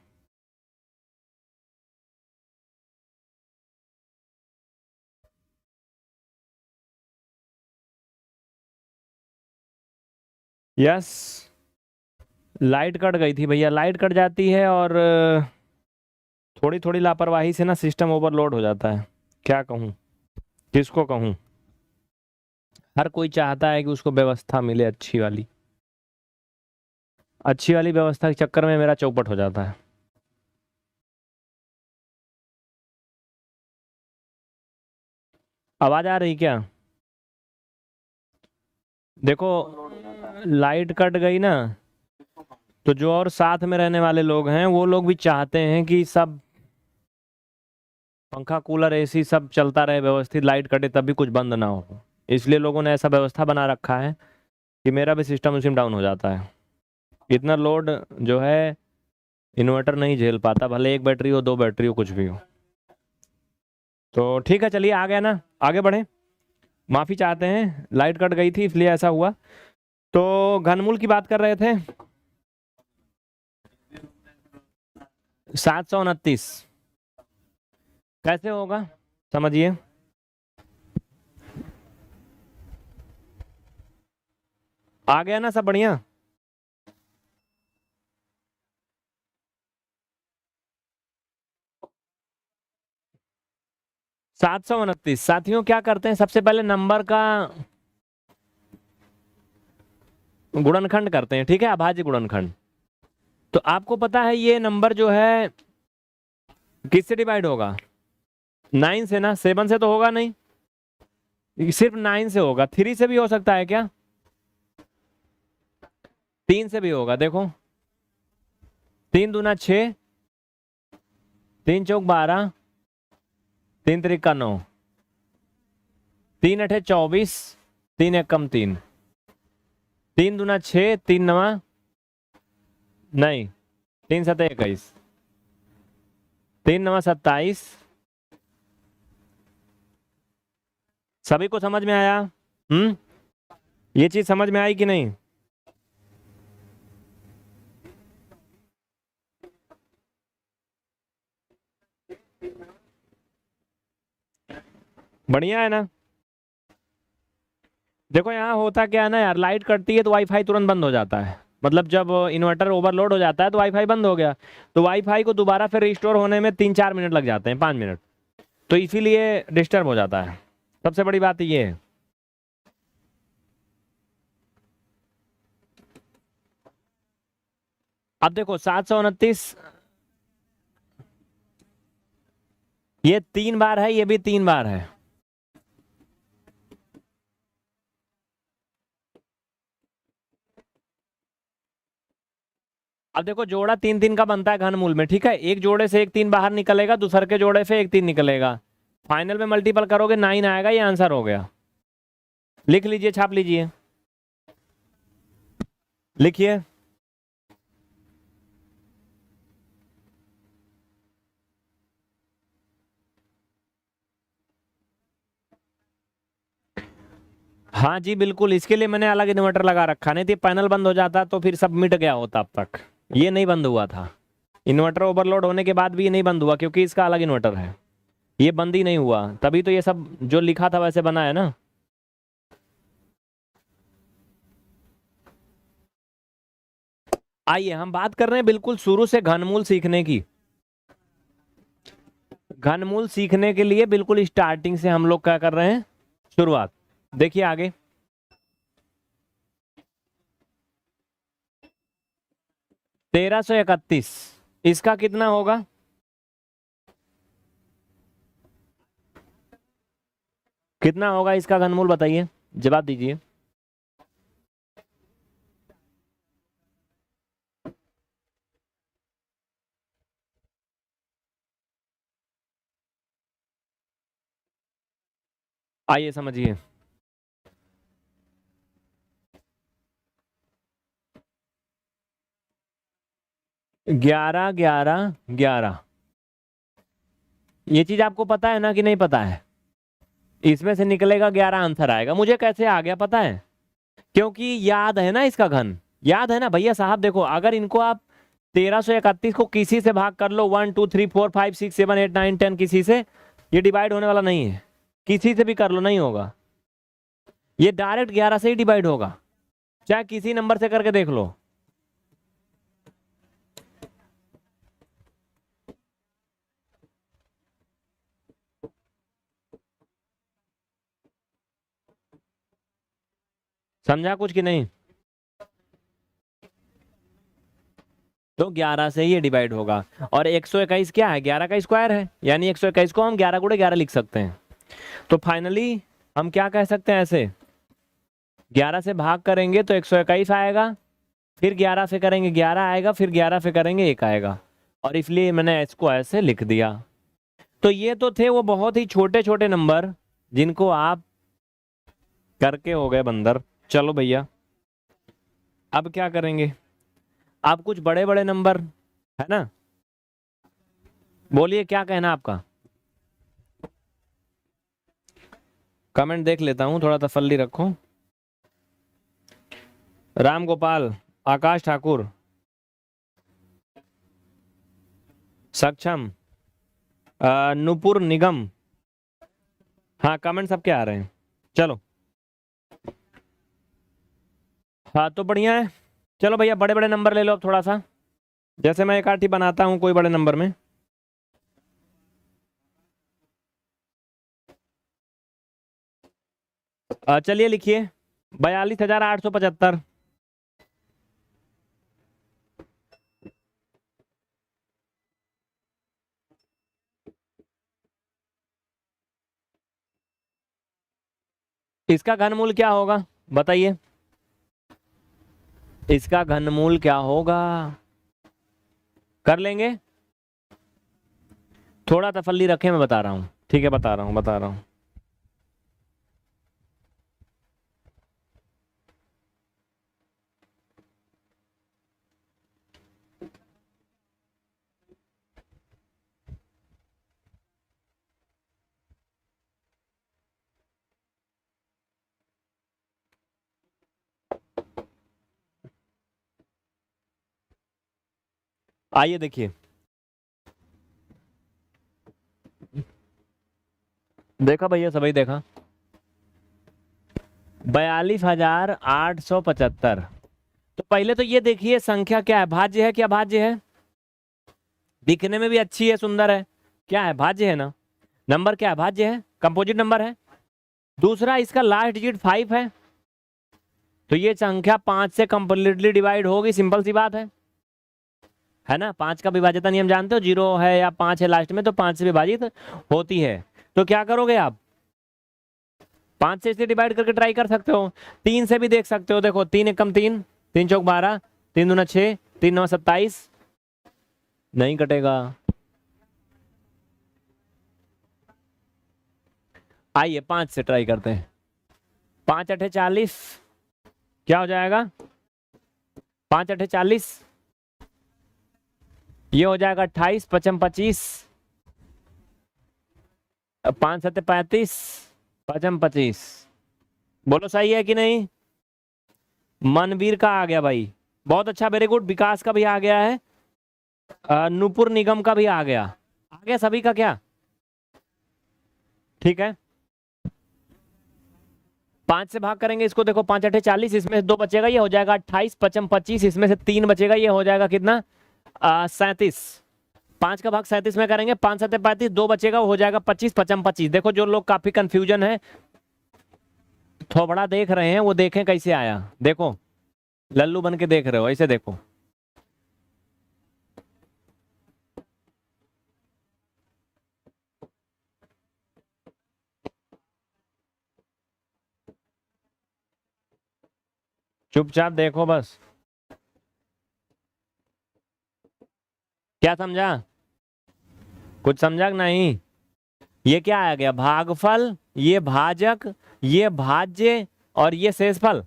यस, लाइट कट गई थी भैया, लाइट कट जाती है और थोड़ी थोड़ी लापरवाही से ना सिस्टम ओवरलोड हो जाता है। क्या कहूँ, किसको कहूँ। हर कोई चाहता है कि उसको व्यवस्था मिले अच्छी वाली, अच्छी वाली व्यवस्था के चक्कर में मेरा चौपट हो जाता है। आवाज आ रही क्या। देखो लाइट कट गई ना, तो जो और साथ में रहने वाले लोग हैं वो लोग भी चाहते हैं कि सब पंखा कूलर एसी सब चलता रहे व्यवस्थित, लाइट कटे तब भी कुछ बंद ना हो। इसलिए लोगों ने ऐसा व्यवस्था बना रखा है कि मेरा भी सिस्टम उसी में डाउन हो जाता है। इतना लोड जो है इन्वर्टर नहीं झेल पाता, भले एक बैटरी हो, दो बैटरी हो, कुछ भी हो। तो ठीक है, चलिए आ गया ना, आगे बढ़े। माफी चाहते हैं, लाइट कट गई थी इसलिए ऐसा हुआ। तो घनमूल की बात कर रहे थे, 729 कैसे होगा समझिए। आ गया ना सब बढ़िया। 729 साथियों, क्या करते हैं सबसे पहले नंबर का गुणनखंड करते हैं, ठीक है, अभाज्य गुणनखंड। तो आपको पता है ये नंबर जो है किससे डिवाइड होगा, 9 से ना, 7 से तो होगा नहीं, सिर्फ 9 से होगा। 3 से भी हो सकता है क्या, 3 से भी होगा। देखो 3 दूना 6, 3 चौक 12, 3 त्रिका 9, 3 अठे 24, 3 एकम 3, 3 दूना 6, 3 नवा नहीं, 3 सते 21, 3 नवा 27। सभी को समझ में आया। ये चीज समझ में आई कि नहीं। बढ़िया है ना। देखो यहाँ होता क्या है ना यार, लाइट कटती है तो वाईफाई तुरंत बंद हो जाता है। मतलब जब इन्वर्टर ओवरलोड हो जाता है तो वाईफाई बंद हो गया, तो वाईफाई को दोबारा फिर रिस्टोर होने में 3-4 मिनट लग जाते हैं, 5 मिनट। तो इसीलिए डिस्टर्ब हो जाता है। सबसे बड़ी बात ये है। अब देखो 729, ये 3 बार है, ये भी 3 बार है। अब देखो जोड़ा 3-3 का बनता है घनमूल में, ठीक है। एक जोड़े से एक 3 बाहर निकलेगा, दूसरे के जोड़े से एक 3 निकलेगा। फाइनल में मल्टीपल करोगे 9 आएगा, ये आंसर हो गया। लिख लीजिए, छाप लीजिए, लिखिए। हाँ जी बिल्कुल, इसके लिए मैंने अलग इन्वर्टर लगा रखा, नहीं थी पैनल बंद हो जाता तो फिर सब मिट गया होता अब तक। ये नहीं बंद हुआ था। इन्वर्टर ओवरलोड होने के बाद भी ये नहीं बंद हुआ, क्योंकि इसका अलग इन्वर्टर है। ये बंद ही नहीं हुआ, तभी तो ये सब जो लिखा था वैसे बना है ना। आइए हम बात कर रहे हैं बिल्कुल शुरू से घनमूल सीखने की। घनमूल सीखने के लिए बिल्कुल स्टार्टिंग से हम लोग क्या कर रहे हैं, शुरुआत। देखिए आगे। 1331, इसका कितना होगा? कितना होगा इसका घनमूल, बताइए, जवाब दीजिए। आइए समझिए। 11 11 11, ये चीज आपको पता है ना कि नहीं पता है? इसमें से निकलेगा 11, आंसर आएगा। मुझे कैसे आ गया पता है? क्योंकि याद है ना इसका घन, याद है ना भैया साहब। देखो अगर इनको आप 1331 को किसी से भाग कर लो, 1 2 3 4 5 6 7 8 9 10, किसी से, ये डिवाइड होने वाला नहीं है। किसी से भी कर लो, नहीं होगा। ये डायरेक्ट 11 से ही डिवाइड होगा, चाहे किसी नंबर से करके देख लो। समझा कुछ कि नहीं? तो 11 से ही ये डिवाइड होगा। और 121 क्या है? 11 का स्क्वायर है, यानी 121 को हम 11 × 11 लिख सकते हैं। तो फाइनली हम क्या कह सकते हैं, ऐसे 11 से भाग करेंगे तो 121 आएगा, फिर 11 से करेंगे 11 आएगा, फिर 11 से करेंगे 1 आएगा। और इसलिए मैंने इसको ऐसे लिख दिया। तो ये तो थे वो बहुत ही छोटे छोटे नंबर जिनको आप करके हो गए बंदर। चलो भैया, अब क्या करेंगे? अब कुछ बड़े बड़े नंबर, है ना? बोलिए क्या कहना आपका। कमेंट देख लेता हूँ, थोड़ा तसल्ली रखो। राम गोपाल, आकाश ठाकुर, सक्षम, नुपुर निगम। हाँ कमेंट सबके आ रहे हैं। चलो, हाँ तो बढ़िया है। चलो भैया बड़े बड़े नंबर ले लो अब थोड़ा सा, जैसे मैं एक आठी बनाता हूँ कोई बड़े नंबर में। चलिए लिखिए, 42,875। इसका घनमूल क्या होगा, बताइए? इसका घनमूल क्या होगा? कर लेंगे, थोड़ा तसल्ली रखें, मैं बता रहा हूँ। ठीक है, बता रहा हूँ, बता रहा हूँ। आइए देखिए, देखा भैया, सभी देखा। 42,875। तो पहले तो ये देखिए संख्या क्या है, भाज्य है क्या, भाज्य है, दिखने में भी अच्छी है, सुंदर है, क्या है, भाज्य है ना, नंबर क्या है, भाज्य है, कंपोजिट नंबर है। दूसरा, इसका लास्ट डिजिट 5 है, तो ये संख्या 5 से कंप्लीटली डिवाइड होगी, सिंपल सी बात है ना। 5 का विभाज्यता नियम जानते हो, 0 है या 5 है लास्ट में तो 5 से विभाजित होती है। तो क्या करोगे आप, 5 से इसे डिवाइड करके ट्राई कर सकते हो, 3 से भी देख सकते हो। देखो 3 एकम 3, 3 चौक 12, 3 दूना 6, 3 9 27, नहीं कटेगा। आइए 5 से ट्राई करते हैं। 5 अठे 40, क्या हो जाएगा, 5 अठे 40, ये हो जाएगा 28, 55 25, 5 7 35, 55 25। बोलो सही है कि नहीं। मनवीर का आ गया भाई, बहुत अच्छा, वेरी गुड। विकास का भी आ गया है, नूपुर निगम का भी आ गया सभी का क्या, ठीक है। 5 से भाग करेंगे इसको, देखो 5 अठे 40, इसमें से 2 बचेगा, ये हो जाएगा 28, 55 25, इसमें से 3 बचेगा, ये हो जाएगा कितना, 37। 5 का भाग 37 में करेंगे, 5 7 35, 2 बचेगा, वो हो जाएगा 25, 55 25। देखो जो लोग काफी कंफ्यूजन है, थोबड़ा देख रहे हैं, वो देखें कैसे आया, देखो लल्लू बन के देख रहे हो, ऐसे देखो। चुपचाप देखो बस, क्या समझा, कुछ समझा कि नहीं। ये क्या आ गया, भागफल, ये भाजक, ये भाज्य, और ये शेषफल।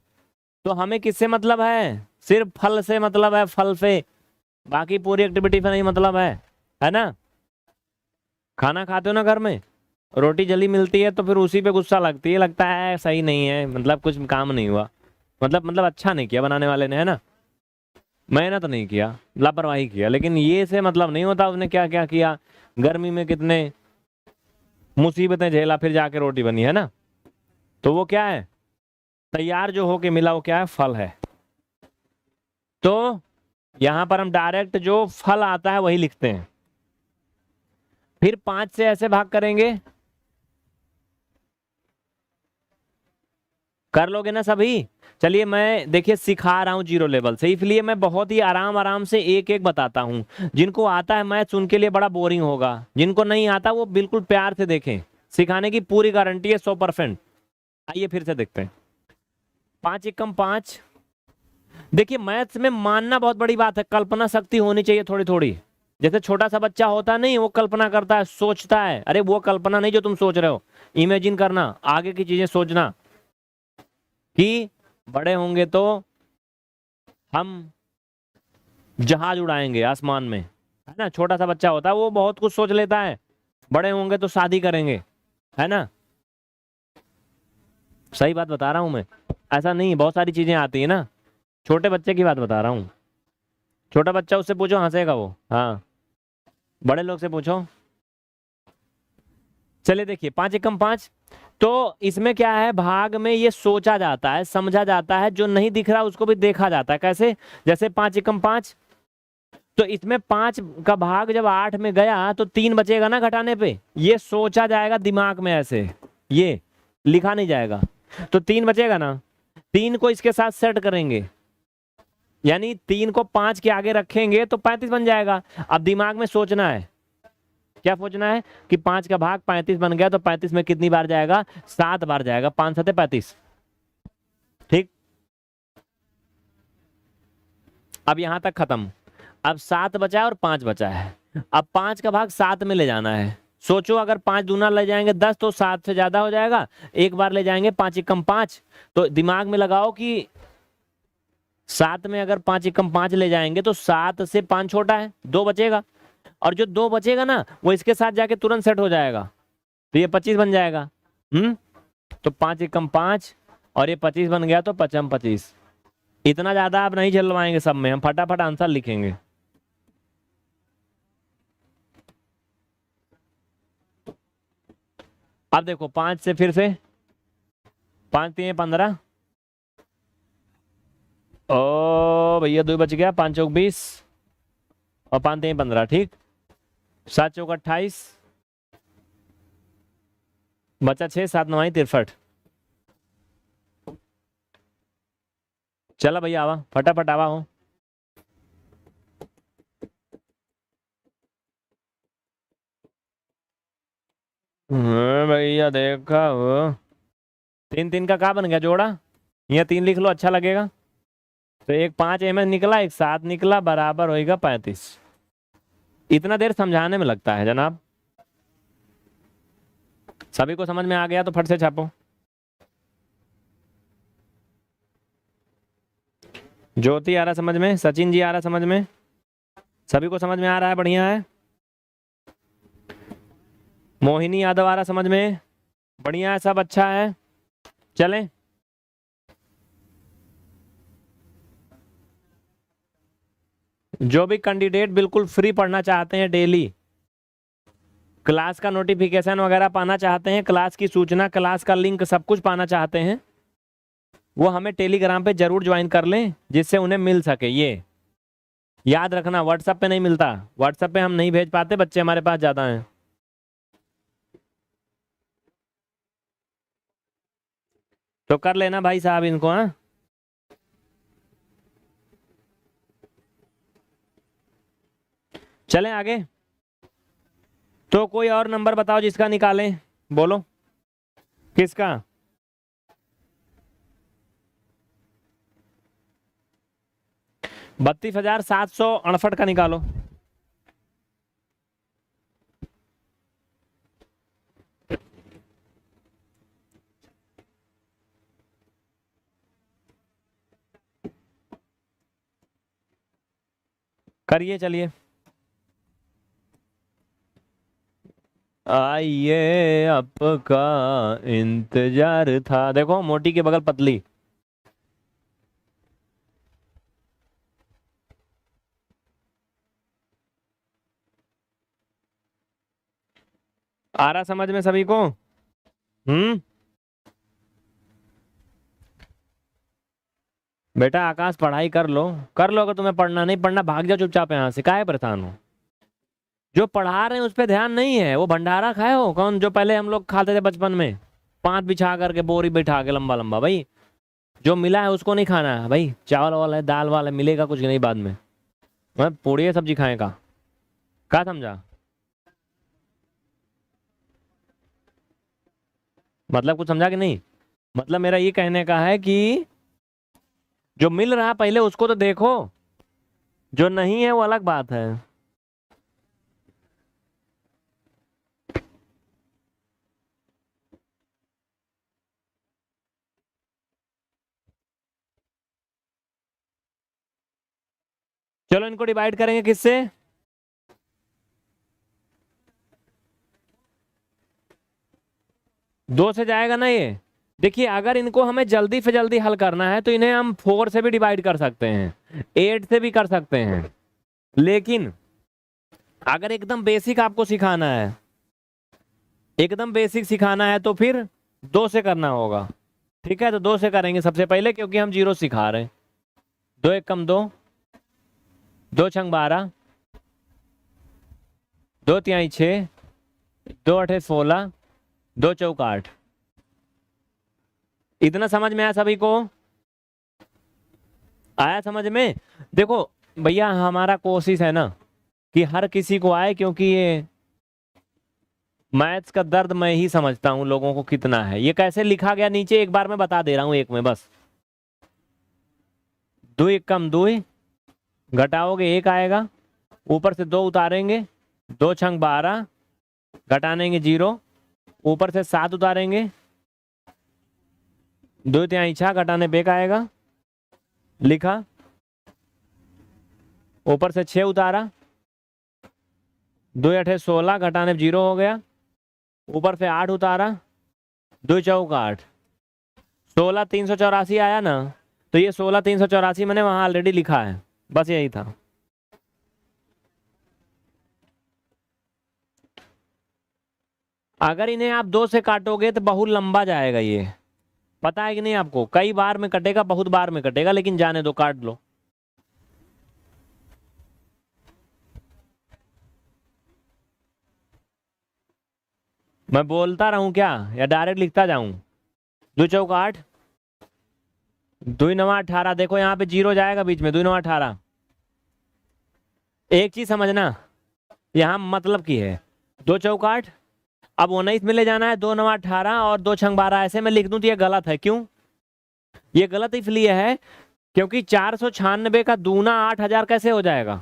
तो हमें किससे मतलब है, सिर्फ फल से मतलब है, फल से, बाकी पूरी एक्टिविटी से नहीं मतलब है ना। खाना खाते हो ना घर में, रोटी जली मिलती है तो फिर उसी पे गुस्सा लगती है, लगता है सही नहीं है, मतलब कुछ काम नहीं हुआ, मतलब अच्छा नहीं किया बनाने वाले ने, है ना, मेहनत नहीं किया, लापरवाही किया। लेकिन ये से मतलब नहीं होता उसने क्या क्या किया, गर्मी में कितने मुसीबतें झेला, फिर जाके रोटी बनी, है ना। तो वो क्या है, तैयार जो होके मिला वो क्या है, फल है। तो यहां पर हम डायरेक्ट जो फल आता है वही लिखते हैं। फिर 5 से ऐसे भाग करेंगे, कर लोगे ना सभी। चलिए मैं देखिए सिखा रहा हूँ जीरो लेवल से, इसलिए मैं बहुत ही आराम आराम से एक एक बताता हूँ। जिनको आता है मैथ्स उनके लिए बड़ा बोरिंग होगा, जिनको नहीं आता वो बिल्कुल प्यार से देखें, सिखाने की पूरी गारंटी है 100%। आइए फिर से देखते हैं। 5 एकम 5। देखिए मैथ्स में मानना बहुत बड़ी बात है, कल्पना शक्ति होनी चाहिए थोड़ी थोड़ी। जैसे छोटा सा बच्चा होता नहीं, वो कल्पना करता है, सोचता है, अरे वो कल्पना नहीं जो तुम सोच रहे हो, इमेजिन करना, आगे की चीजें सोचना कि बड़े होंगे तो हम जहाज उड़ाएंगे आसमान में, है ना। छोटा सा बच्चा होता है वो बहुत कुछ सोच लेता है, बड़े होंगे तो शादी करेंगे, है ना। सही बात बता रहा हूं मैं, ऐसा नहीं, बहुत सारी चीजें आती है ना। छोटे बच्चे की बात बता रहा हूँ, छोटा बच्चा उससे पूछो हंसेगा वो, हाँ, बड़े लोग से पूछो। चलिए देखिए 5 एकम 5। तो इसमें क्या है, भाग में ये सोचा जाता है, समझा जाता है, जो नहीं दिख रहा उसको भी देखा जाता है। कैसे, जैसे 5 एकम 5, तो इसमें 5 का भाग जब 8 में गया तो 3 बचेगा ना घटाने पे, ये सोचा जाएगा दिमाग में, ऐसे ये लिखा नहीं जाएगा, तो 3 बचेगा ना, 3 को इसके साथ सेट करेंगे, यानी 3 को 5 के आगे रखेंगे तो 35 बन जाएगा। अब दिमाग में सोचना है, क्या सोचना है कि 5 का भाग 35 बन गया, तो 35 में कितनी बार जाएगा, 7 बार जाएगा, 5 7 35, ठीक। अब यहां तक खत्म। अब 7 बचा है और 5 बचा है, अब 5 का भाग 7 में ले जाना है। सोचो अगर 5 दूना ले जाएंगे 10 तो 7 से ज्यादा हो जाएगा, एक बार ले जाएंगे 5 एकम 5, तो दिमाग में लगाओ कि 7 में अगर 5 एकम 5 ले जाएंगे तो 7 से 5 छोटा है, 2 बचेगा, और जो 2 बचेगा ना वो इसके साथ जाके तुरंत सेट हो जाएगा, तो ये 25 बन जाएगा। तो 5 एकम 5 और ये 25 बन गया, तो 55 25। इतना ज्यादा आप नहीं चलवाएंगे सब में, हम फटाफट आंसर लिखेंगे। अब देखो 5 से फिर से 5 3 15, ओ भैया 2 बच गया, 5 चौक 20 और 5 3 15, ठीक। 7 चौक 28, बचा 6, 7 9 63। चला भैया आवा, फटाफट आवा हो। भैया देखा हो, 3 3 का बन गया जोड़ा, यहाँ 3 लिख लो, अच्छा लगेगा। तो एक 5 एमएस निकला, एक 7 निकला, बराबर होएगा 35। इतना देर समझाने में लगता है जनाब। सभी को समझ में आ गया तो फट से छापो। ज्योति आ रहा समझ में, सचिन जी आ रहा समझ में, सभी को समझ में आ रहा है, बढ़िया है। मोहिनी यादव आ रहा समझ में, बढ़िया है, सब अच्छा है। चलें, जो भी कैंडिडेट बिल्कुल फ्री पढ़ना चाहते हैं, डेली क्लास का नोटिफिकेशन वगैरह पाना चाहते हैं, क्लास की सूचना, क्लास का लिंक, सब कुछ पाना चाहते हैं, वो हमें टेलीग्राम पे जरूर ज्वाइन कर लें, जिससे उन्हें मिल सके। ये याद रखना, व्हाट्सएप पे नहीं मिलता, व्हाट्सएप पे हम नहीं भेज पाते, बच्चे हमारे पास ज़्यादा हैं। तो कर लेना भाई साहब इनको, हाँ। चलें आगे। तो कोई और नंबर बताओ जिसका निकालें, बोलो किसका। 32,768 का निकालो। करिए, चलिए आइए, आपका इंतजार था। देखो मोटी के बगल पतली। आ रहा समझ में सभी को? बेटा आकाश पढ़ाई कर लो, कर लो। अगर तुम्हें पढ़ना नहीं, पढ़ना भाग जाओ चुपचाप यहाँ से, काहे परेशान हो। जो पढ़ा रहे हैं उस पर ध्यान नहीं है। वो भंडारा खाए हो कौन, जो पहले हम लोग खाते थे बचपन में, 5 बिछा करके, बोरी बैठा के लंबा लंबा। भाई जो मिला है उसको नहीं खाना है भाई। चावल वाला है, दाल वाला है, मिलेगा कुछ नहीं बाद में। मैं पूड़ी सब्जी खाए का समझा? मतलब कुछ समझा कि नहीं? मतलब मेरा ये कहने का है कि जो मिल रहा पहले उसको तो देखो, जो नहीं है वो अलग बात है। चलो इनको डिवाइड करेंगे किससे? दो से जाएगा ना ये। देखिए अगर इनको हमें जल्दी से जल्दी हल करना है तो इन्हें हम 4 से भी डिवाइड कर सकते हैं, 8 से भी कर सकते हैं। लेकिन अगर एकदम बेसिक आपको सिखाना है, एकदम बेसिक सिखाना है, तो फिर 2 से करना होगा। ठीक है, तो 2 से करेंगे सबसे पहले, क्योंकि हम 0 सिखा रहे हैं। 2 1 कम 2, 2 छंग 12, 2 तिहाई 6, 2 अठे 16, 2 चौक 8। इतना समझ में आया सभी को? आया समझ में? देखो भैया हमारा कोशिश है ना कि हर किसी को आए, क्योंकि ये मैथ्स का दर्द मैं ही समझता हूँ लोगों को कितना है। ये कैसे लिखा गया नीचे एक बार मैं बता दे रहा हूँ, एक में बस। 2 1 कम 2, घटाओगे 1 आएगा, ऊपर से 2 उतारेंगे, 2 छंग 12, घटानेंगे 0, ऊपर से 7 उतारेंगे, 2 तिहाई 6, घटाने पे 1 आएगा, लिखा, ऊपर से 6 उतारा, 2 अठे 16, घटाने 0 हो गया, ऊपर से 8 उतारा, 2 चौक 8, 16 384 आया ना। तो ये 16 384 मैंने वहां ऑलरेडी लिखा है, बस यही था। अगर इन्हें आप 2 से काटोगे तो बहुत लंबा जाएगा ये, पता है कि नहीं आपको? कई बार में कटेगा, बहुत बार में कटेगा, लेकिन जाने दो, काट लो। मैं बोलता रहूं क्या या डायरेक्ट लिखता जाऊं? 2 चौक 8, 2 नवा 18। देखो यहाँ पे 0 जाएगा बीच में, 2 नवा 18। एक चीज समझना, यहाँ मतलब की है 2 चौक 8, अब 19 में ले जाना है, 2 नवा 18 और 2 छंग 12। ऐसे में लिख दूं तो ये गलत है। क्यों ये गलत इसलिए है क्योंकि 496 का दूना 8000 कैसे हो जाएगा?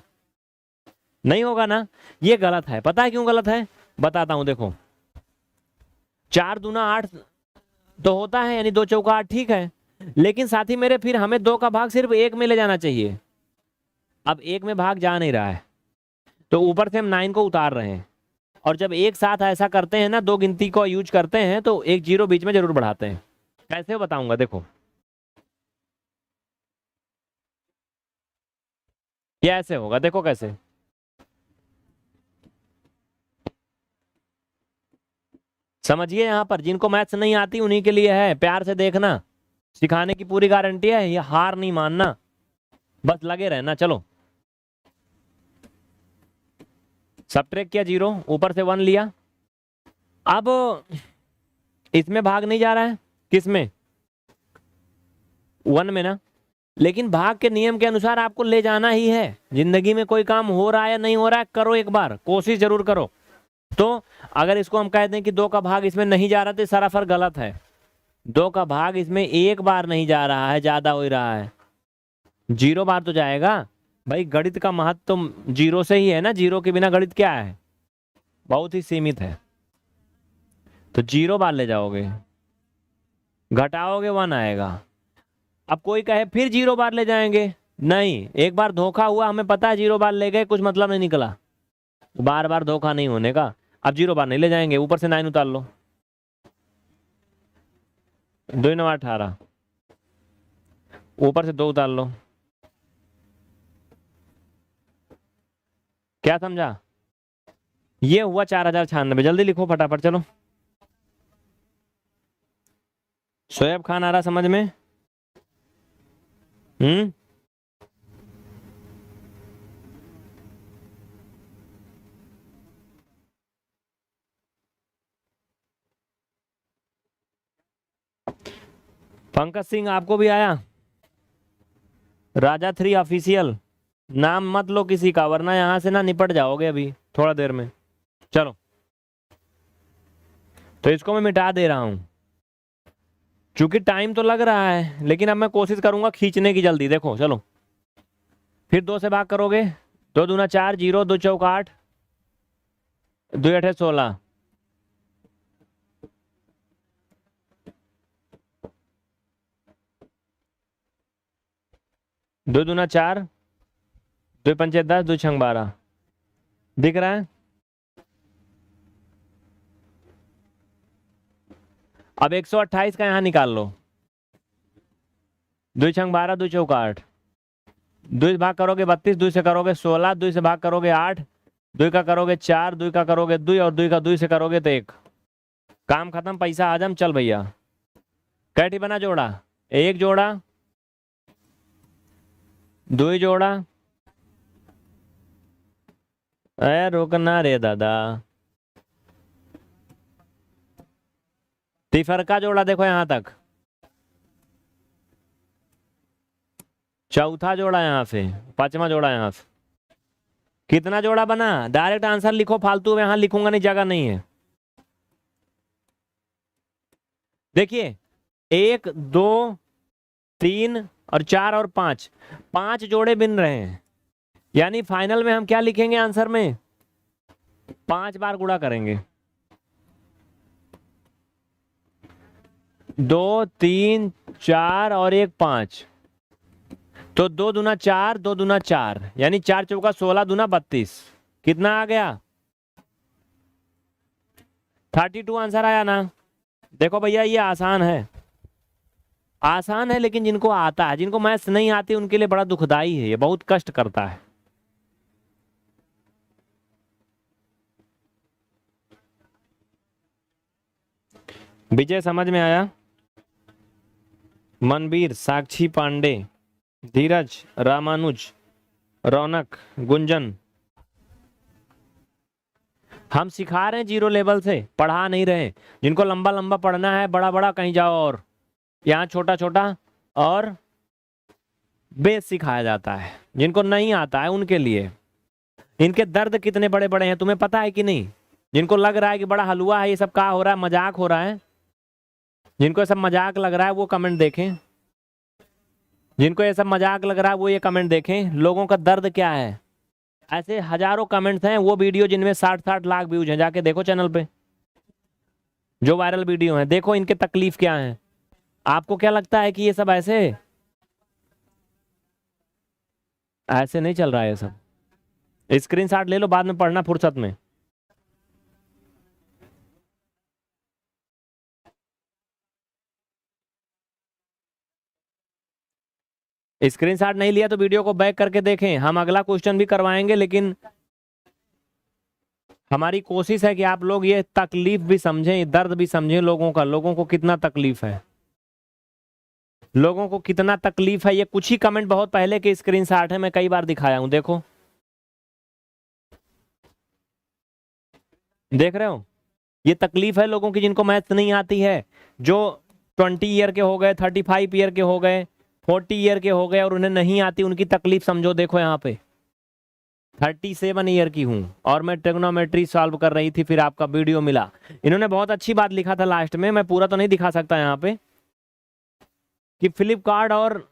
नहीं होगा ना, ये गलत है। पता है क्यों गलत है? बताता हूं, देखो 4 दूना 8 तो होता है, यानी 2 चौका 8, ठीक है। लेकिन साथी मेरे, फिर हमें 2 का भाग सिर्फ 1 में ले जाना चाहिए। अब 1 में भाग जा नहीं रहा है, तो ऊपर से हम 9 को उतार रहे हैं। और जब एक साथ ऐसा करते हैं ना, 2 गिनती को यूज करते हैं, तो एक 0 बीच में जरूर बढ़ाते हैं। कैसे बताऊंगा, देखो ये ऐसे होगा, देखो कैसे। समझिए, यहाँ पर जिनको मैथ्स नहीं आती उन्हीं के लिए है, प्यार से देखना, सिखाने की पूरी गारंटी है, ये हार नहीं मानना, बस लगे रहना। चलो, सबट्रैक्ट किया 0, ऊपर से 1 लिया। अब इसमें भाग नहीं जा रहा है, किसमें? 1 में ना। लेकिन भाग के नियम के अनुसार आपको ले जाना ही है। जिंदगी में कोई काम हो रहा है या नहीं हो रहा है, करो, एक बार कोशिश जरूर करो। तो अगर इसको हम कहते हैं कि 2 का भाग इसमें नहीं जा रहा, तो सारा फर्क गलत है। 2 का भाग इसमें एक बार नहीं जा रहा है, ज्यादा हो रहा है, 0 बार तो जाएगा। भाई गणित का महत्व तो 0 से ही है ना, 0 के बिना गणित क्या है, बहुत ही सीमित है। तो 0 बार ले जाओगे, घटाओगे 1 आएगा। अब कोई कहे फिर 0 बार ले जाएंगे, नहीं, एक बार धोखा हुआ, हमें पता है 0 बार ले गए, कुछ मतलब नहीं निकला, बार बार धोखा नहीं होने का। अब 0 बार नहीं ले जाएंगे, ऊपर से 9 उतार लो, 2 9 18, ऊपर से 2 उतार लो। क्या समझा? ये हुआ 4096। जल्दी लिखो फटाफट, चलो। शोएब खान आ रहा समझ में? हम्म, पंकज सिंह आपको भी आया? राजा 3 ऑफिशियल, नाम मत लो किसी का, वरना यहां से ना निपट जाओगे अभी थोड़ा देर में। चलो, तो इसको मैं मिटा दे रहा हूं, क्योंकि टाइम तो लग रहा है, लेकिन अब मैं कोशिश करूंगा खींचने की जल्दी। देखो चलो, फिर 2 से भाग करोगे, 2 दूना 4, 0, 2 चौक 8, 2 8 16, 2 दूना 4, 2 पंचे 10, 2 छंग 12। दिख रहा है? अब 128 का यहां निकाल लो, 2 छंग 12, 2 चौक 8, 2 से भाग करोगे 32, 2 से करोगे 16, 2 से भाग करोगे 8, 2 का करोगे 4, 2 का करोगे 2, और 2 का 2 से करोगे तो 1। काम खत्म, पैसा हजम। चल भैया, कैठी बना जोड़ा, 1 जोड़ा, 2 जोड़ा, अरे रुकना रे दादा, तिफरका जोड़ा, देखो यहां तक, चौथा जोड़ा यहां से, 5वां जोड़ा यहां से। कितना जोड़ा बना? डायरेक्ट आंसर लिखो, फालतू में यहां लिखूंगा नहीं, जगह नहीं है। देखिए, 1 2 3 और 4 और 5, 5 जोड़े बिन रहे हैं, यानी फाइनल में हम क्या लिखेंगे आंसर में? 5 बार गुणा करेंगे, 2 3 4 और 1 5, तो 2 दूना 4, 2 दूना 4, यानी 4 चौका 16, दूना 32। कितना आ गया? 32 आंसर आया ना। देखो भैया, ये आसान है, आसान है, लेकिन जिनको आता है, जिनको मैथ्स नहीं आती, उनके लिए बड़ा दुखदाई है, ये बहुत कष्ट करता है। विजय समझ में आया? मनबीर, साक्षी पांडे, धीरज, रामानुज, रौनक, गुंजन। हम सिखा रहे हैं जीरो लेवल से, पढ़ा नहीं रहे। जिनको लंबा लंबा पढ़ना है, बड़ा बड़ा कहीं जाओ, और यहाँ छोटा छोटा और बेस सिखाया जाता है। जिनको नहीं आता है उनके लिए। इनके दर्द कितने बड़े बड़े हैं तुम्हें पता है कि नहीं? जिनको लग रहा है कि बड़ा हलवा है, ये सब क्या हो रहा है, मजाक हो रहा है, जिनको ये सब मजाक लग रहा है वो कमेंट देखें। जिनको ये सब मजाक लग रहा है वो ये कमेंट देखें, लोगों का दर्द क्या है। ऐसे हजारों कमेंट्स हैं, वो वीडियो जिनमें 60-60 लाख व्यूज हैं, जाके देखो चैनल पे, जो वायरल वीडियो हैं, देखो इनके तकलीफ क्या है। आपको क्या लगता है कि ये सब ऐसे ऐसे नहीं चल रहा है? ये सब स्क्रीनशॉट ले लो, बाद में पढ़ना फुर्सत में। स्क्रीनशॉट नहीं लिया तो वीडियो को बैक करके देखें। हम अगला क्वेश्चन भी करवाएंगे, लेकिन हमारी कोशिश है कि आप लोग ये तकलीफ भी समझें, दर्द भी समझें लोगों का। लोगों को कितना तकलीफ है, लोगों को कितना तकलीफ है। ये कुछ ही कमेंट बहुत पहले के स्क्रीनशॉट है, मैं कई बार दिखाया हूं, देखो। देख रहे हो? ये तकलीफ है लोगों की जिनको मैथ्स नहीं आती है, जो 20 ईयर के हो गए, 35 ईयर के हो गए, 40 ईयर के हो गए और उन्हें नहीं आती, उनकी तकलीफ समझो। देखो यहाँ पे 37 ईयर की हूँ और मैं ट्रिग्नोमेट्री सॉल्व कर रही थी, फिर आपका वीडियो मिला। इन्होंने बहुत अच्छी बात लिखा था लास्ट में, मैं पूरा तो नहीं दिखा सकता यहाँ पे, कि फ्लिपकार्ट और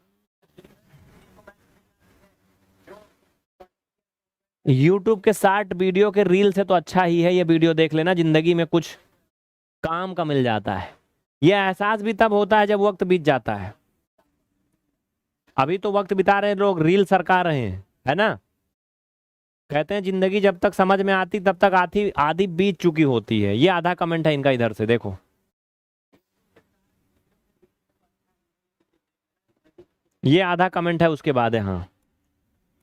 यूट्यूब के 60 वीडियो के रील से तो अच्छा ही है ये वीडियो देख लेना, जिंदगी में कुछ काम का मिल जाता है। ये एहसास भी तब होता है जब वक्त बीत जाता है। अभी तो वक्त बिता रहे हैं लोग, रील सरका रहे हैं, है ना? कहते हैं जिंदगी जब तक समझ में आती तब तक आधी आधी बीत चुकी होती है। ये आधा कमेंट है इनका, इधर से देखो। ये आधा कमेंट है, उसके बाद है। हाँ,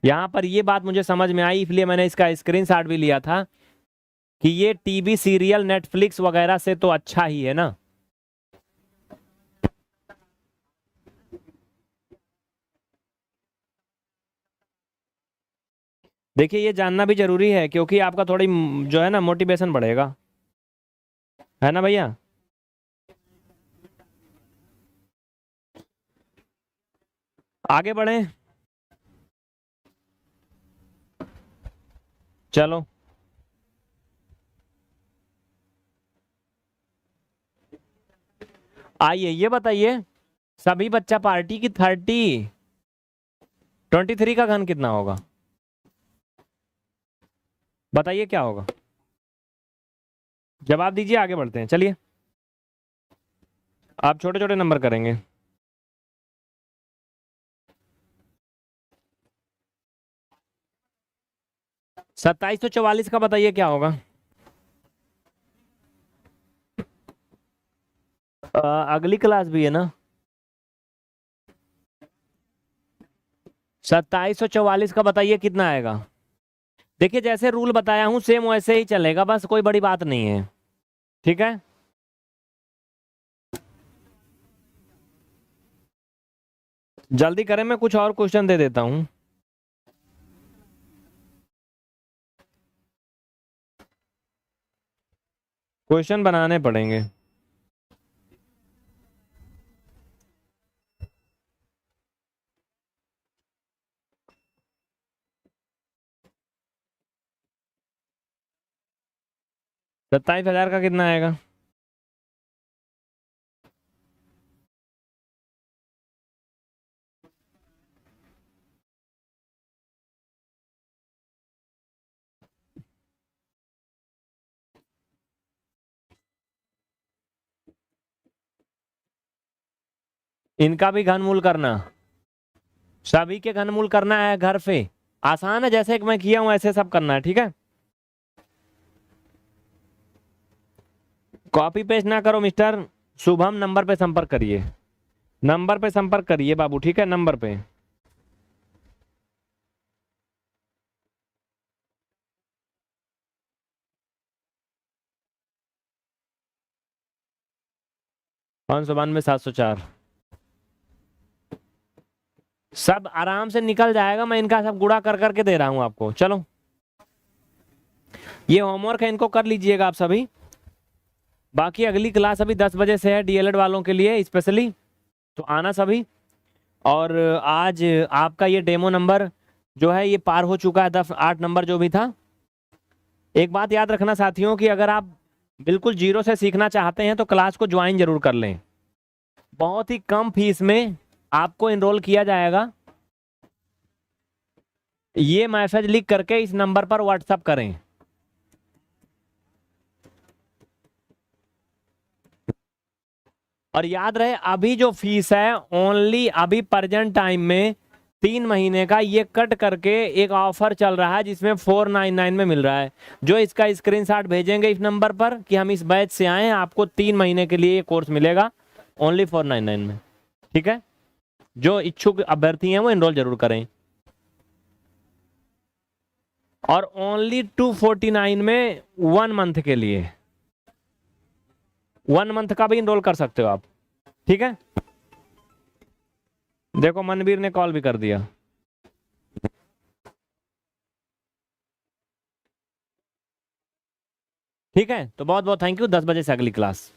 यहाँ पर ये बात मुझे समझ में आई, इसलिए मैंने इसका स्क्रीनशॉट भी लिया था कि ये टीवी सीरियल नेटफ्लिक्स वगैरह से तो अच्छा ही है ना। देखिए ये जानना भी जरूरी है, क्योंकि आपका थोड़ी जो है ना मोटिवेशन बढ़ेगा, है ना भैया? आगे बढ़े, चलो। आइए ये बताइए, सभी बच्चा पार्टी की 23 का घन कितना होगा? बताइए क्या होगा, जवाब दीजिए, आगे बढ़ते हैं, चलिए। आप छोटे छोटे नंबर करेंगे। 2744 का बताइए क्या होगा? अगली क्लास भी है ना? 2744 का बताइए कितना आएगा? देखिए जैसे रूल बताया हूं सेम वैसे ही चलेगा, बस कोई बड़ी बात नहीं है, ठीक है? जल्दी करें, मैं कुछ और क्वेश्चन दे देता हूं। क्वेश्चन बनाने पड़ेंगे। सत्ताईस हजार का कितना आएगा? इनका भी घनमूल करना, सभी के घनमूल करना है घर पे। आसान है, जैसे कि मैं किया हूं ऐसे सब करना है, ठीक है? कॉपी पेस्ट ना करो मिस्टर शुभम, नंबर पे संपर्क करिए, नंबर पे संपर्क करिए बाबू, ठीक है? नंबर पे। 592 704 सब आराम से निकल जाएगा। मैं इनका सब गुणा कर करके दे रहा हूं आपको। चलो ये होमवर्क है, इनको कर लीजिएगा आप सभी। बाकी अगली क्लास अभी 10 बजे से है डीएलएड वालों के लिए स्पेशली, तो आना सभी। और आज आपका ये डेमो नंबर जो है ये पार हो चुका है, 8 नंबर जो भी था। एक बात याद रखना साथियों कि अगर आप बिल्कुल जीरो से सीखना चाहते हैं तो क्लास को ज्वाइन जरूर कर लें। बहुत ही कम फीस में आपको एनरोल किया जाएगा। ये मैसेज लिख करके इस नंबर पर व्हाट्सएप करें। और याद रहे अभी जो फीस है ओनली अभी प्रेजेंट टाइम में 3 महीने का ये कट करके एक ऑफर चल रहा है जिसमें 499 में मिल रहा है। जो इसका स्क्रीनशॉट भेजेंगे इस नंबर पर कि हम इस बैच से आए हैं, आपको 3 महीने के लिए ये कोर्स मिलेगा ओनली 499 में। ठीक है, जो इच्छुक अभ्यर्थी हैं वो एनरोल जरूर करें। और ओनली 249 में 1 मंथ के लिए, 1 मंथ का भी एनरोल कर सकते हो आप। ठीक है, देखो मनवीर ने कॉल भी कर दिया। ठीक है, तो बहुत बहुत थैंक यू। 10 बजे से अगली क्लास।